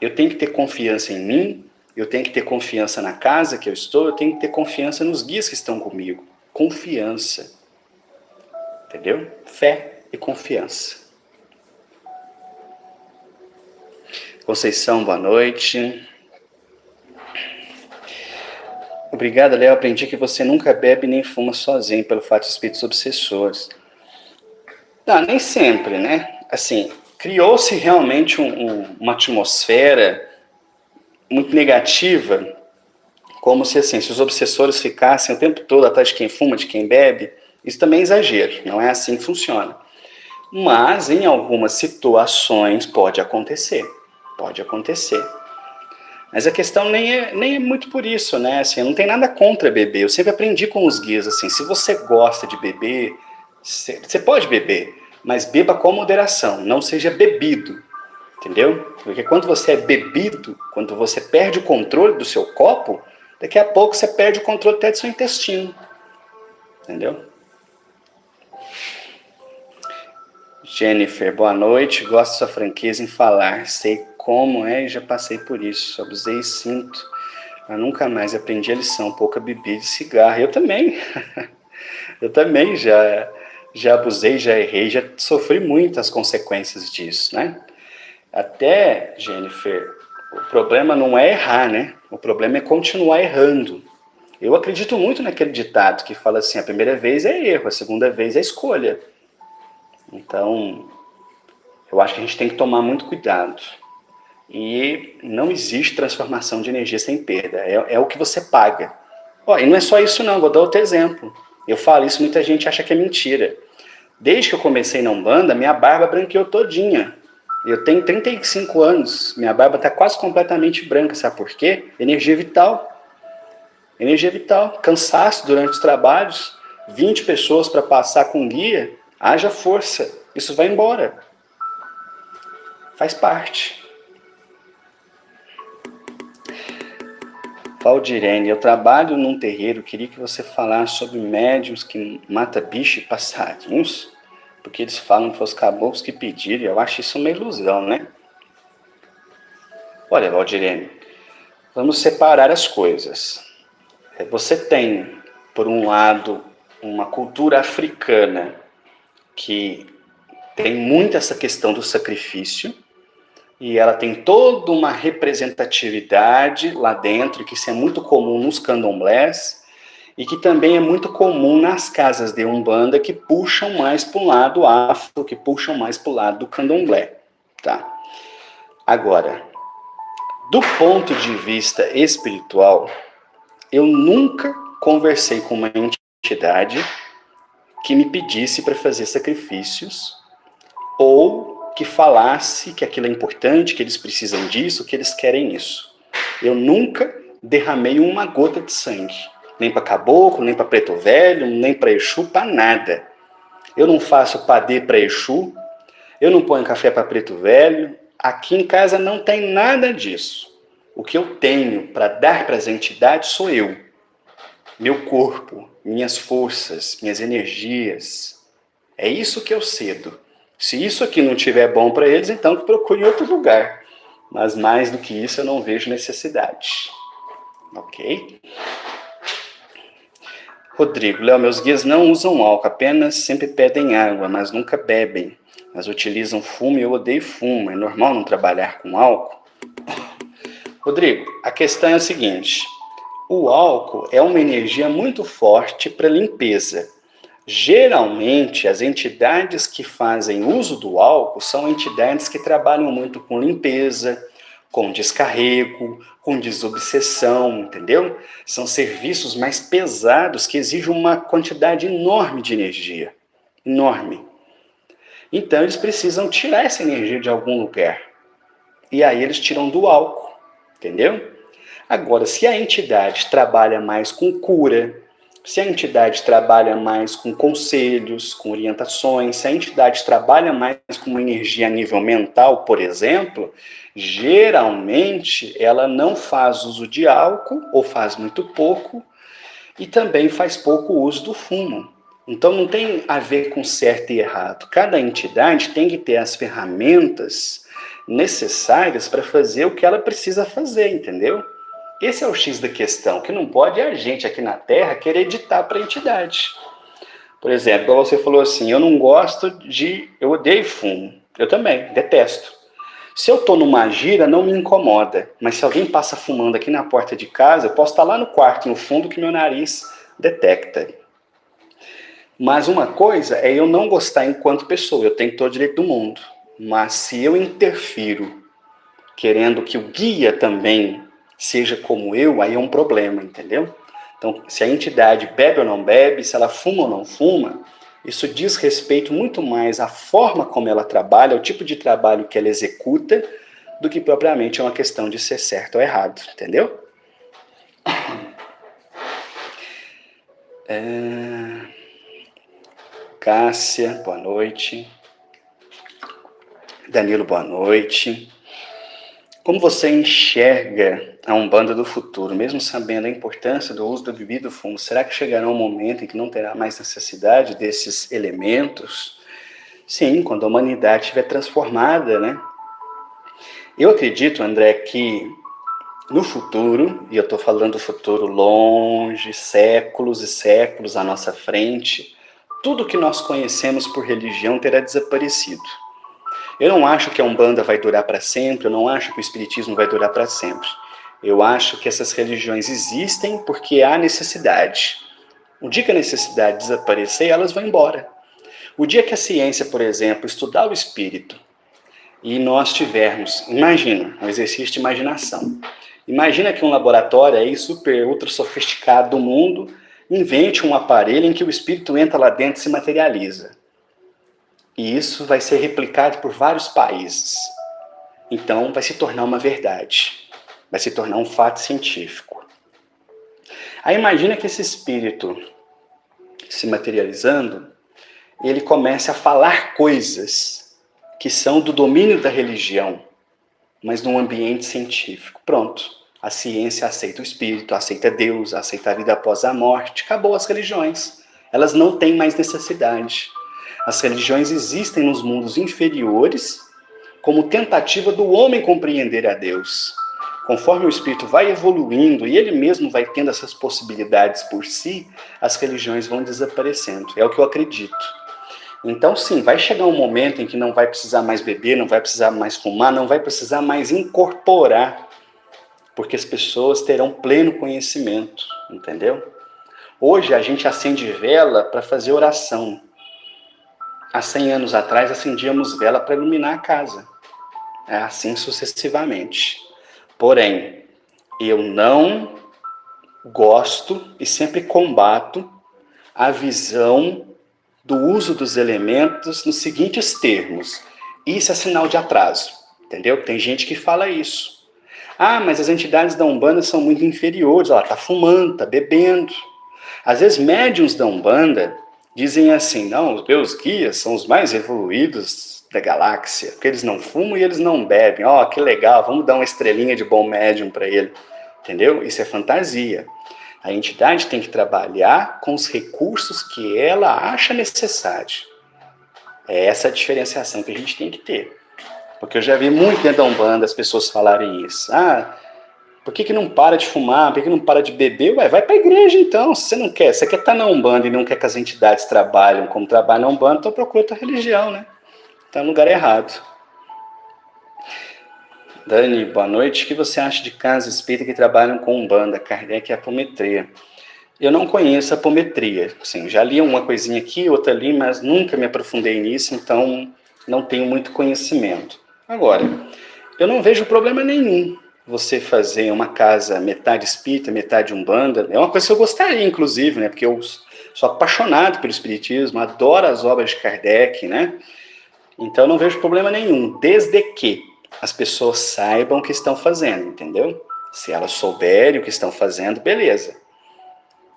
eu tenho que ter confiança em mim, eu tenho que ter confiança na casa que eu estou, eu tenho que ter confiança nos guias que estão comigo. Confiança. Entendeu? Fé e confiança. Conceição, boa noite. Obrigado, Léo. Aprendi que você nunca bebe nem fuma sozinho, pelo fato de espíritos obsessores. Não, nem sempre, né? Assim, criou-se realmente uma atmosfera muito negativa, como se assim, se os obsessores ficassem o tempo todo atrás de quem fuma, de quem bebe, isso também é exagero, não é assim que funciona. Mas em algumas situações pode acontecer, pode acontecer. Mas a questão nem é muito por isso, né? Assim, não tem nada contra beber. Eu sempre aprendi com os guias, assim, se você gosta de beber, você pode beber, mas beba com moderação, não seja bebido, entendeu? Porque quando você é bebido, quando você perde o controle do seu copo, daqui a pouco você perde o controle até do seu intestino, entendeu? Jennifer, boa noite, gosto da sua franqueza em falar, sei como é e já passei por isso, abusei e sinto, mas nunca mais aprendi a lição, pouca bebida e cigarro. Eu também, eu também já abusei, já errei, já sofri muitas consequências disso, né? Até, Jennifer, o problema não é errar, né? O problema é continuar errando. Eu acredito muito naquele ditado que fala assim, a primeira vez é erro, a segunda vez é escolha. Então, eu acho que a gente tem que tomar muito cuidado. E não existe transformação de energia sem perda. É o que você paga. E não é só isso não, vou dar outro exemplo. Eu falo isso, muita gente acha que é mentira. Desde que eu comecei na Umbanda, minha barba branqueou todinha. Eu tenho 35 anos, minha barba está quase completamente branca, sabe por quê? Energia vital. Energia vital. Cansaço durante os trabalhos, 20 pessoas para passar com guia, haja força. Isso vai embora. Faz parte. Valdirene, eu trabalho num terreiro, queria que você falasse sobre médiums que mata bicho e passarinhos, porque eles falam que os caboclos que pediram, eu acho isso uma ilusão, né? Olha, Valdirene, vamos separar as coisas. Você tem, por um lado, uma cultura africana que tem muito essa questão do sacrifício, e ela tem toda uma representatividade lá dentro, que isso é muito comum nos candomblés, e que também é muito comum nas casas de Umbanda, que puxam mais para o lado afro, que puxam mais para o lado do candomblé. Tá? Agora, do ponto de vista espiritual, eu nunca conversei com uma entidade que me pedisse para fazer sacrifícios, ou que falasse que aquilo é importante, que eles precisam disso, que eles querem isso. Eu nunca derramei uma gota de sangue. Nem para caboclo, nem para preto velho, nem para Exu, para nada. Eu não faço padê para Exu, eu não ponho café para preto velho. Aqui em casa não tem nada disso. O que eu tenho para dar para as entidades sou eu. Meu corpo, minhas forças, minhas energias. É isso que eu cedo. Se isso aqui não estiver bom para eles, então que procure em outro lugar. Mas mais do que isso, eu não vejo necessidade. Ok? Rodrigo, Léo, meus guias não usam álcool, apenas sempre pedem água, mas nunca bebem. Mas utilizam fumo e eu odeio fumo. É normal não trabalhar com álcool? Rodrigo, a questão é a seguinte. O álcool é uma energia muito forte para limpeza. Geralmente, as entidades que fazem uso do álcool são entidades que trabalham muito com limpeza, com descarrego, com desobsessão, entendeu? São serviços mais pesados que exigem uma quantidade enorme de energia. Enorme. Então, eles precisam tirar essa energia de algum lugar. E aí eles tiram do álcool, entendeu? Agora, se a entidade trabalha mais com cura, se a entidade trabalha mais com conselhos, com orientações, se a entidade trabalha mais com uma energia a nível mental, por exemplo, geralmente ela não faz uso de álcool, ou faz muito pouco, e também faz pouco uso do fumo. Então não tem a ver com certo e errado. Cada entidade tem que ter as ferramentas necessárias para fazer o que ela precisa fazer, entendeu? Esse é o X da questão. O que não pode é a gente aqui na Terra querer ditar para a entidade. Por exemplo, você falou assim, eu odeio fumo. Eu também, detesto. Se eu estou numa gira, não me incomoda. Mas se alguém passa fumando aqui na porta de casa, eu posso estar lá no quarto, no fundo, que meu nariz detecta. Mas uma coisa é eu não gostar enquanto pessoa, eu tenho todo o direito do mundo. Mas se eu interfiro, querendo que o guia também seja como eu, aí é um problema, entendeu? Então, se a entidade bebe ou não bebe, se ela fuma ou não fuma, isso diz respeito muito mais à forma como ela trabalha, ao tipo de trabalho que ela executa, do que propriamente é uma questão de ser certo ou errado, entendeu? Cássia, boa noite. Danilo, boa noite. Como você enxerga a Umbanda do futuro, mesmo sabendo a importância do uso da bebida e do fumo? Será que chegará um momento em que não terá mais necessidade desses elementos? Sim, quando a humanidade estiver transformada, né? Eu acredito, André, que no futuro, e eu estou falando do futuro longe, séculos e séculos à nossa frente, tudo que nós conhecemos por religião terá desaparecido. Eu não acho que a Umbanda vai durar para sempre, eu não acho que o Espiritismo vai durar para sempre. Eu acho que essas religiões existem porque há necessidade. O dia que a necessidade desaparecer, elas vão embora. O dia que a ciência, por exemplo, estudar o espírito e nós tivermos, imagina, um exercício de imaginação. Imagina que um laboratório aí super, ultra sofisticado do mundo invente um aparelho em que o espírito entra lá dentro e se materializa. E isso vai ser replicado por vários países. Então vai se tornar uma verdade. Vai se tornar um fato científico. Aí imagina que esse espírito se materializando, ele começa a falar coisas que são do domínio da religião, mas num ambiente científico. Pronto. A ciência aceita o espírito, aceita Deus, aceita a vida após a morte. Acabou as religiões. Elas não têm mais necessidade. As religiões existem nos mundos inferiores como tentativa do homem compreender a Deus. Conforme o espírito vai evoluindo e ele mesmo vai tendo essas possibilidades por si, as religiões vão desaparecendo. É o que eu acredito. Então, sim, vai chegar um momento em que não vai precisar mais beber, não vai precisar mais fumar, não vai precisar mais incorporar, porque as pessoas terão pleno conhecimento, entendeu? Hoje a gente acende vela para fazer oração. Há 100 anos atrás acendíamos vela para iluminar a casa. É assim sucessivamente. Porém, eu não gosto e sempre combato a visão do uso dos elementos nos seguintes termos. Isso é sinal de atraso, entendeu? Tem gente que fala isso. Ah, mas as entidades da Umbanda são muito inferiores. Ela está fumando, está bebendo. Às vezes médiuns da Umbanda dizem assim, não, os meus guias são os mais evoluídos da galáxia, porque eles não fumam e eles não bebem. Ó, que legal, vamos dar uma estrelinha de bom médium para ele. Entendeu? Isso é fantasia. A entidade tem que trabalhar com os recursos que ela acha necessário. É essa a diferenciação que a gente tem que ter. Porque eu já vi muito dentro da Umbanda as pessoas falarem isso. Ah, por que não para de fumar? Por que não para de beber? Ué, vai para a igreja então, se você não quer. Você quer estar na Umbanda e não quer que as entidades trabalhem como trabalham na Umbanda, então procura outra religião, né? Está no lugar errado. Dani, boa noite. O que você acha de casas espíritas que trabalham com Umbanda, Kardec e apometria? Eu não conheço a apometria. Assim, já li uma coisinha aqui, outra ali, mas nunca me aprofundei nisso, então não tenho muito conhecimento. Agora, eu não vejo problema nenhum você fazer uma casa metade espírita, metade Umbanda. É uma coisa que eu gostaria, inclusive, né? Porque eu sou apaixonado pelo espiritismo, adoro as obras de Kardec, né? Então eu não vejo problema nenhum, desde que as pessoas saibam o que estão fazendo, entendeu? Se elas souberem o que estão fazendo, beleza.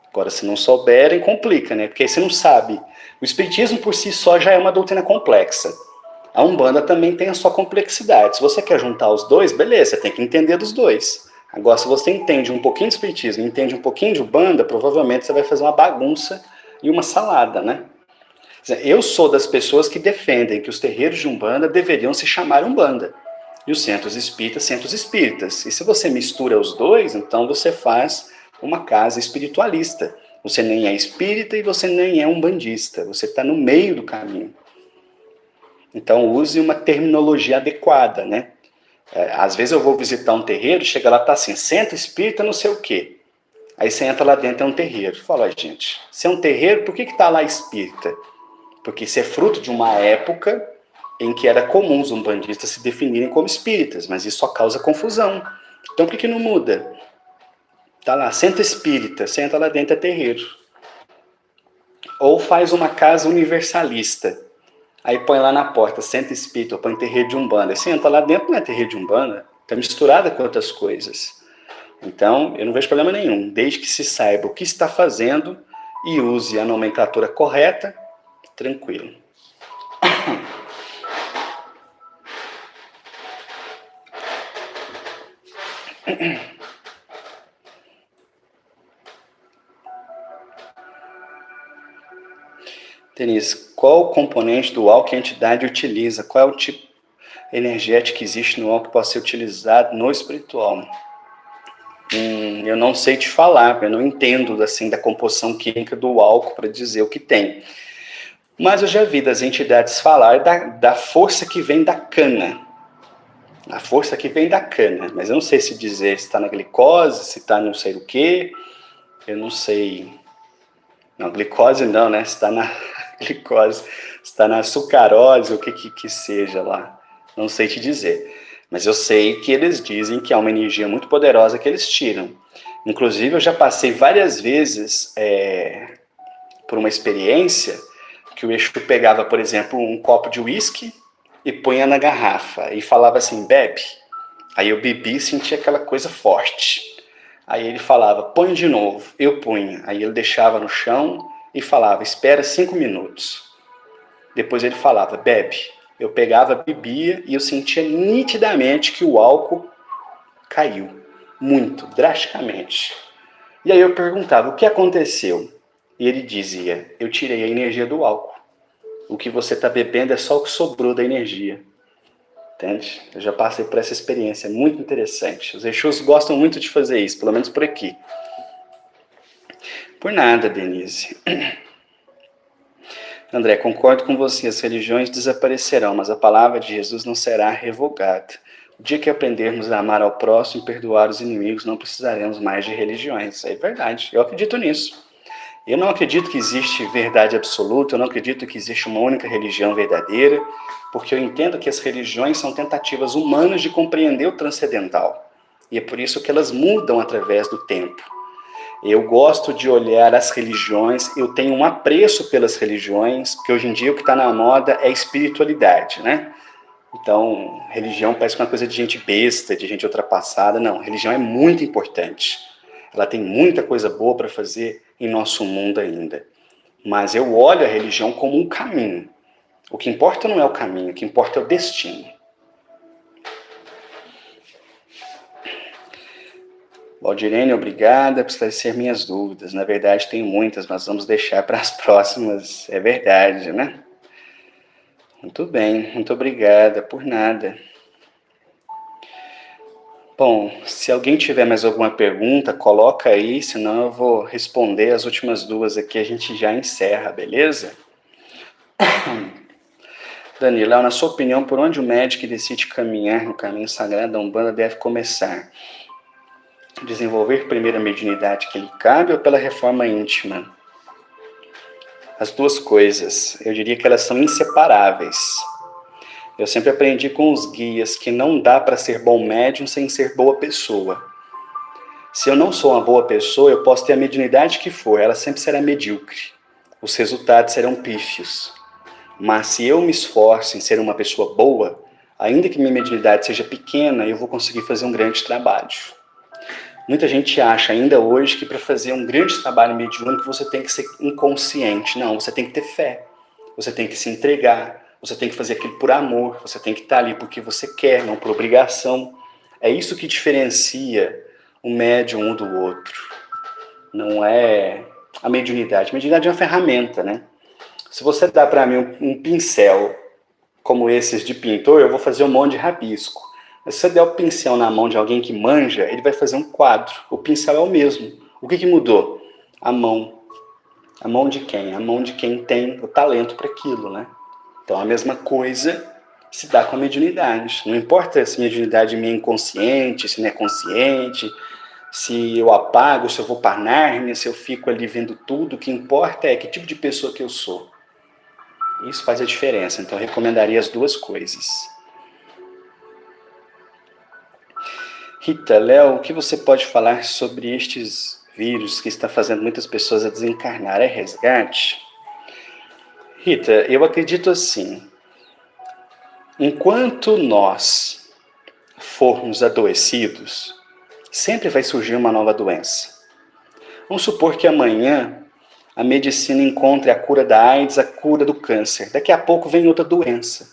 Agora, se não souberem, complica, né? Porque aí você não sabe. O espiritismo por si só já é uma doutrina complexa. A Umbanda também tem a sua complexidade. Se você quer juntar os dois, beleza, você tem que entender dos dois. Agora, se você entende um pouquinho de espiritismo e entende um pouquinho de Umbanda, provavelmente você vai fazer uma bagunça e uma salada, né? Eu sou das pessoas que defendem que os terreiros de Umbanda deveriam se chamar Umbanda. E os centros espíritas. E se você mistura os dois, então você faz uma casa espiritualista. Você nem é espírita e você nem é umbandista. Você está no meio do caminho. Então use uma terminologia adequada, né? Às vezes eu vou visitar um terreiro, chega lá, tá assim, centro espírita não sei o quê. Aí você entra lá dentro, é um terreiro. Fala, gente, se é um terreiro, por que está lá espírita? Porque isso é fruto de uma época em que era comum os umbandistas se definirem como espíritas, mas isso só causa confusão. Então por que não muda? Tá lá, centro espírita, senta lá dentro, é terreiro. Ou faz uma casa universalista. Aí põe lá na porta, centro espírita, ou põe terreiro de Umbanda. Senta lá dentro, não é terreiro de Umbanda, está misturada com outras coisas. Então, eu não vejo problema nenhum, desde que se saiba o que está fazendo e use a nomenclatura correta, tranquilo. Denise, qual o componente do UAU que a entidade utiliza? Qual é o tipo energético que existe no UAU que pode ser utilizado no espiritual? Eu não sei te falar, eu não entendo assim da composição química do álcool para dizer o que tem. Mas eu já vi das entidades falar da força que vem da cana. A força que vem da cana. Mas eu não sei se dizer se está na glicose, se está não sei o quê. Eu não sei. Não, glicose não, né? Se está na glicose, se está na sucarose, o que seja lá. Não sei te dizer. Mas eu sei que eles dizem que é uma energia muito poderosa que eles tiram. Inclusive, eu já passei várias vezes por uma experiência que o Exu pegava, por exemplo, um copo de uísque e punha na garrafa e falava assim, bebe. Aí eu bebi e senti aquela coisa forte. Aí ele falava, põe de novo. Eu punha. Aí ele deixava no chão e falava, espera 5 minutos. Depois ele falava, bebe. Eu pegava, bebia e eu sentia nitidamente que o álcool caiu. Muito, drasticamente. E aí eu perguntava, o que aconteceu? E ele dizia, eu tirei a energia do álcool. O que você está bebendo é só o que sobrou da energia. Entende? Eu já passei por essa experiência, é muito interessante. Os Exus gostam muito de fazer isso, pelo menos por aqui. Por nada, Denise. André, concordo com você, as religiões desaparecerão, mas a palavra de Jesus não será revogada. O dia que aprendermos a amar ao próximo e perdoar os inimigos, não precisaremos mais de religiões. É verdade, eu acredito nisso. Eu não acredito que existe verdade absoluta, eu não acredito que existe uma única religião verdadeira, porque eu entendo que as religiões são tentativas humanas de compreender o transcendental. E é por isso que elas mudam através do tempo. Eu gosto de olhar as religiões, eu tenho um apreço pelas religiões, porque hoje em dia o que está na moda é espiritualidade, né? Então, religião parece uma coisa de gente besta, de gente ultrapassada. Não, religião é muito importante. Ela tem muita coisa boa para fazer em nosso mundo ainda. Mas eu olho a religião como um caminho. O que importa não é o caminho, o que importa é o destino. Valdirene, obrigada por esclarecer minhas dúvidas. Na verdade, tenho muitas, mas vamos deixar para as próximas. É verdade, né? Muito bem, muito obrigada, por nada. Bom, se alguém tiver mais alguma pergunta, coloca aí, senão eu vou responder as últimas duas aqui, a gente já encerra, beleza? Danilo, na sua opinião, por onde o médico que decide caminhar no caminho sagrado da Umbanda deve começar? Desenvolver primeiro a mediunidade que lhe cabe ou pela reforma íntima? As duas coisas, eu diria que elas são inseparáveis. Eu sempre aprendi com os guias que não dá para ser bom médium sem ser boa pessoa. Se eu não sou uma boa pessoa, eu posso ter a mediunidade que for, ela sempre será medíocre. Os resultados serão pífios. Mas se eu me esforço em ser uma pessoa boa, ainda que minha mediunidade seja pequena, eu vou conseguir fazer um grande trabalho. Muita gente acha ainda hoje que para fazer um grande trabalho mediúnico você tem que ser inconsciente. Não, você tem que ter fé. Você tem que se entregar. Você tem que fazer aquilo por amor. Você tem que estar ali porque você quer, não por obrigação. É isso que diferencia o médium um do outro. Não é a mediunidade? A mediunidade é uma ferramenta, né? Se você dá para mim um pincel como esses de pintor, eu vou fazer um monte de rabisco. Mas se você der o pincel na mão de alguém que manja, ele vai fazer um quadro. O pincel é o mesmo. O que mudou? A mão. A mão de quem? A mão de quem tem o talento para aquilo, né? Então a mesma coisa se dá com a mediunidade. Não importa se a mediunidade minha é inconsciente, se não é consciente, se eu apago, se eu vou para Nárnia, se eu fico ali vendo tudo. O que importa é que tipo de pessoa que eu sou. Isso faz a diferença. Então eu recomendaria as duas coisas. Rita, Léo, o que você pode falar sobre estes vírus que está fazendo muitas pessoas a desencarnar? É resgate? Rita, eu acredito assim. Enquanto nós formos adoecidos, sempre vai surgir uma nova doença. Vamos supor que amanhã a medicina encontre a cura da AIDS, a cura do câncer. Daqui a pouco vem outra doença.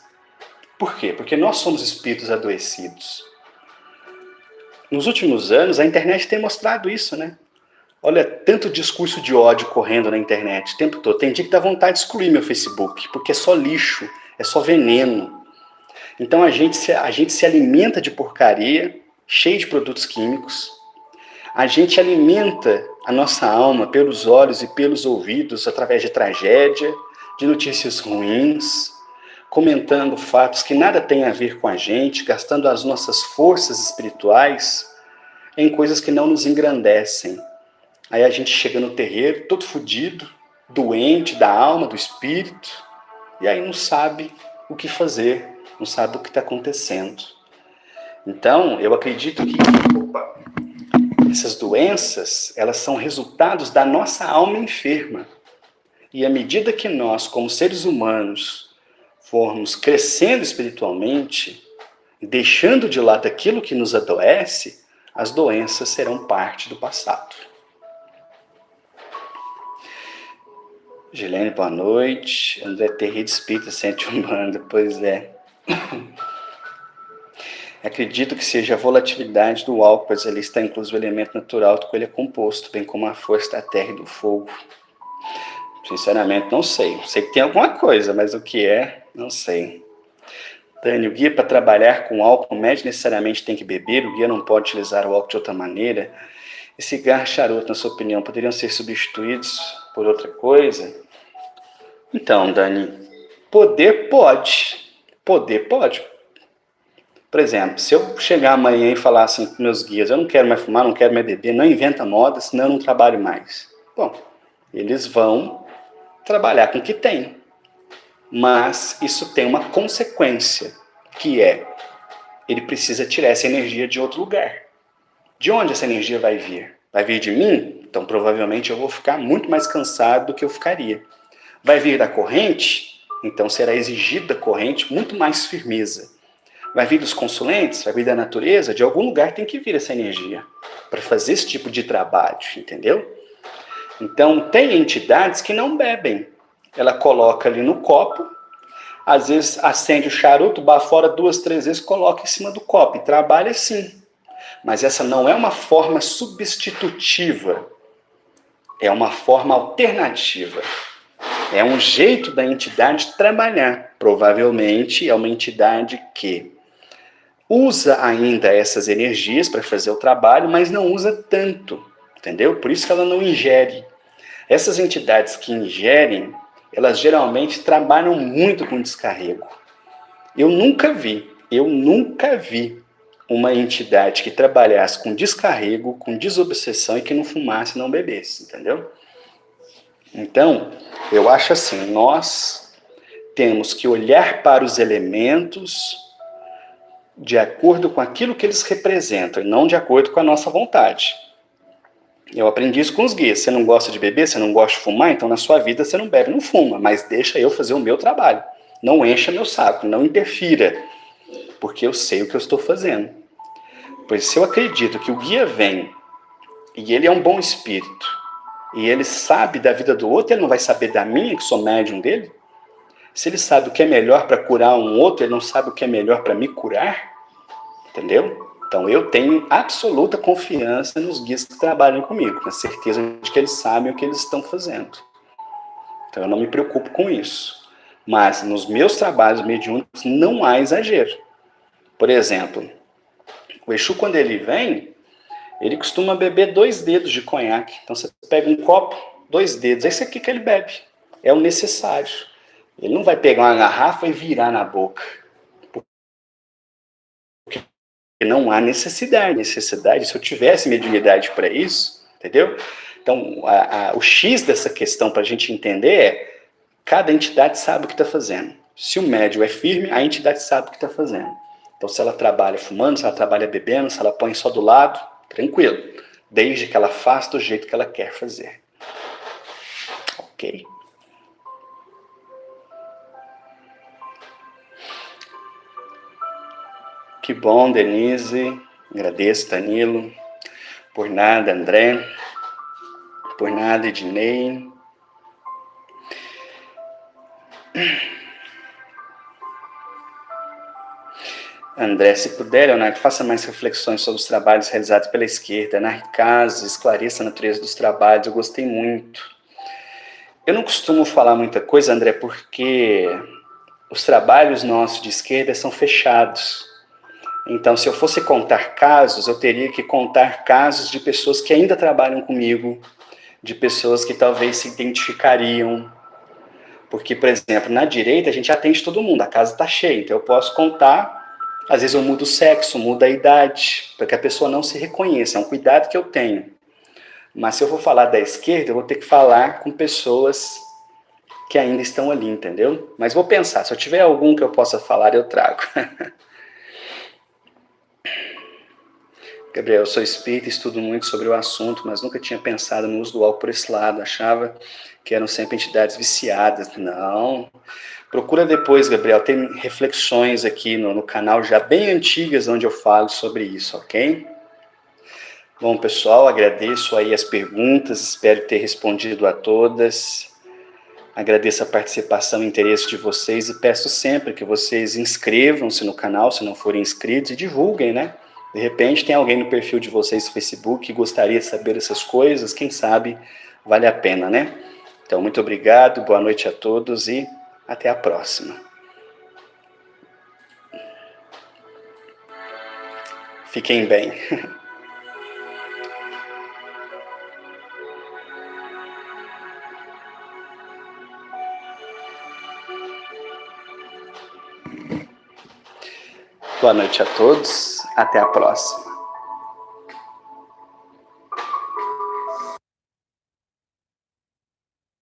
Por quê? Porque nós somos espíritos adoecidos. Nos últimos anos, a internet tem mostrado isso, né? Olha, tanto discurso de ódio correndo na internet o tempo todo. Tem dia que dá vontade de excluir meu Facebook, porque é só lixo, é só veneno. Então a gente se alimenta de porcaria, cheio de produtos químicos. A gente alimenta a nossa alma pelos olhos e pelos ouvidos através de tragédia, de notícias ruins, comentando fatos que nada têm a ver com a gente, gastando as nossas forças espirituais em coisas que não nos engrandecem. Aí a gente chega no terreiro todo fodido, doente da alma, do espírito, e aí não sabe o que fazer, não sabe o que está acontecendo. Então, eu acredito que essas doenças, elas são resultados da nossa alma enferma. E à medida que nós, como seres humanos, formos crescendo espiritualmente, deixando de lado aquilo que nos adoece, as doenças serão parte do passado. Gilene, boa noite. André Terrido, espírita, sente humano. Pois é. Acredito que seja a volatilidade do álcool, pois ali está incluso o elemento natural do qual ele é composto, bem como a força da terra e do fogo. Sinceramente, não sei. Sei que tem alguma coisa, mas o que é, não sei. Dani, o guia para trabalhar com álcool, o médico necessariamente tem que beber, o guia não pode utilizar o álcool de outra maneira. E cigarro e charuto, na sua opinião, poderiam ser substituídos por outra coisa? Então, Dani, poder pode. Poder pode. Por exemplo, se eu chegar amanhã e falar assim para meus guias, eu não quero mais fumar, não quero mais beber, não inventa moda, senão eu não trabalho mais. Bom, eles vão trabalhar com o que tem. Mas isso tem uma consequência, que é, ele precisa tirar essa energia de outro lugar. De onde essa energia vai vir? Vai vir de mim? Então, provavelmente, eu vou ficar muito mais cansado do que eu ficaria. Vai vir da corrente? Então, será exigida da corrente muito mais firmeza. Vai vir dos consulentes? Vai vir da natureza? De algum lugar tem que vir essa energia para fazer esse tipo de trabalho, entendeu? Então, tem entidades que não bebem. Ela coloca ali no copo, às vezes acende o charuto, bafora 2, 3 vezes, coloca em cima do copo e trabalha assim. Mas essa não é uma forma substitutiva, é uma forma alternativa. É um jeito da entidade trabalhar. Provavelmente é uma entidade que usa ainda essas energias para fazer o trabalho, mas não usa tanto, entendeu? Por isso que ela não ingere. Essas entidades que ingerem, elas geralmente trabalham muito com descarrego. Eu nunca vi uma entidade que trabalhasse com descarrego, com desobsessão e que não fumasse e não bebesse, entendeu? Então, eu acho assim, nós temos que olhar para os elementos de acordo com aquilo que eles representam e não de acordo com a nossa vontade. Eu aprendi isso com os guias. Você não gosta de beber, você não gosta de fumar, então na sua vida você não bebe, não fuma, mas deixa eu fazer o meu trabalho. Não encha meu saco, não interfira, porque eu sei o que eu estou fazendo. Pois se eu acredito que o guia vem e ele é um bom espírito e ele sabe da vida do outro, ele não vai saber da minha, que sou médium dele? Se ele sabe o que é melhor para curar um outro, ele não sabe o que é melhor para me curar? Entendeu? Então, eu tenho absoluta confiança nos guias que trabalham comigo, na certeza de que eles sabem o que eles estão fazendo. Então, eu não me preocupo com isso. Mas, nos meus trabalhos mediúnicos, não há exagero. Por exemplo, o Exu, quando ele vem, ele costuma beber 2 dedos de conhaque. Então, você pega um copo, 2 dedos, é isso aqui que ele bebe. É o necessário. Ele não vai pegar uma garrafa e virar na boca. Não há necessidade. Se eu tivesse mediunidade para isso, entendeu? Então, o X dessa questão para a gente entender é: cada entidade sabe o que está fazendo. Se o médium é firme, a entidade sabe o que está fazendo. Então, se ela trabalha fumando, se ela trabalha bebendo, se ela põe só do lado, tranquilo. Desde que ela faça do jeito que ela quer fazer. Ok? Que bom, Denise. Agradeço, Danilo. Por nada, André. Por nada, Ednei. André, se puder, Leonardo, faça mais reflexões sobre os trabalhos realizados pela esquerda. Anarque casos, esclareça a natureza dos trabalhos. Eu gostei muito. Eu não costumo falar muita coisa, André, porque os trabalhos nossos de esquerda são fechados. Então, se eu fosse contar casos, eu teria que contar casos de pessoas que ainda trabalham comigo, de pessoas que talvez se identificariam. Porque, por exemplo, na direita a gente atende todo mundo, a casa está cheia, então eu posso contar, às vezes eu mudo o sexo, mudo a idade, para que a pessoa não se reconheça, é um cuidado que eu tenho. Mas se eu for falar da esquerda, eu vou ter que falar com pessoas que ainda estão ali, entendeu? Mas vou pensar, se eu tiver algum que eu possa falar, eu trago. Gabriel, eu sou espírita e estudo muito sobre o assunto, mas nunca tinha pensado no uso do álcool por esse lado. Achava que eram sempre entidades viciadas. Não. Procura depois, Gabriel. Tem reflexões aqui no canal já bem antigas onde eu falo sobre isso, ok? Bom, pessoal, agradeço aí as perguntas, espero ter respondido a todas. Agradeço a participação e interesse de vocês e peço sempre que vocês inscrevam-se no canal, se não forem inscritos, e divulguem, né? De repente tem alguém no perfil de vocês no Facebook que gostaria de saber essas coisas, quem sabe vale a pena, né? Então, muito obrigado, boa noite a todos e até a próxima. Fiquem bem. Boa noite a todos, até a próxima.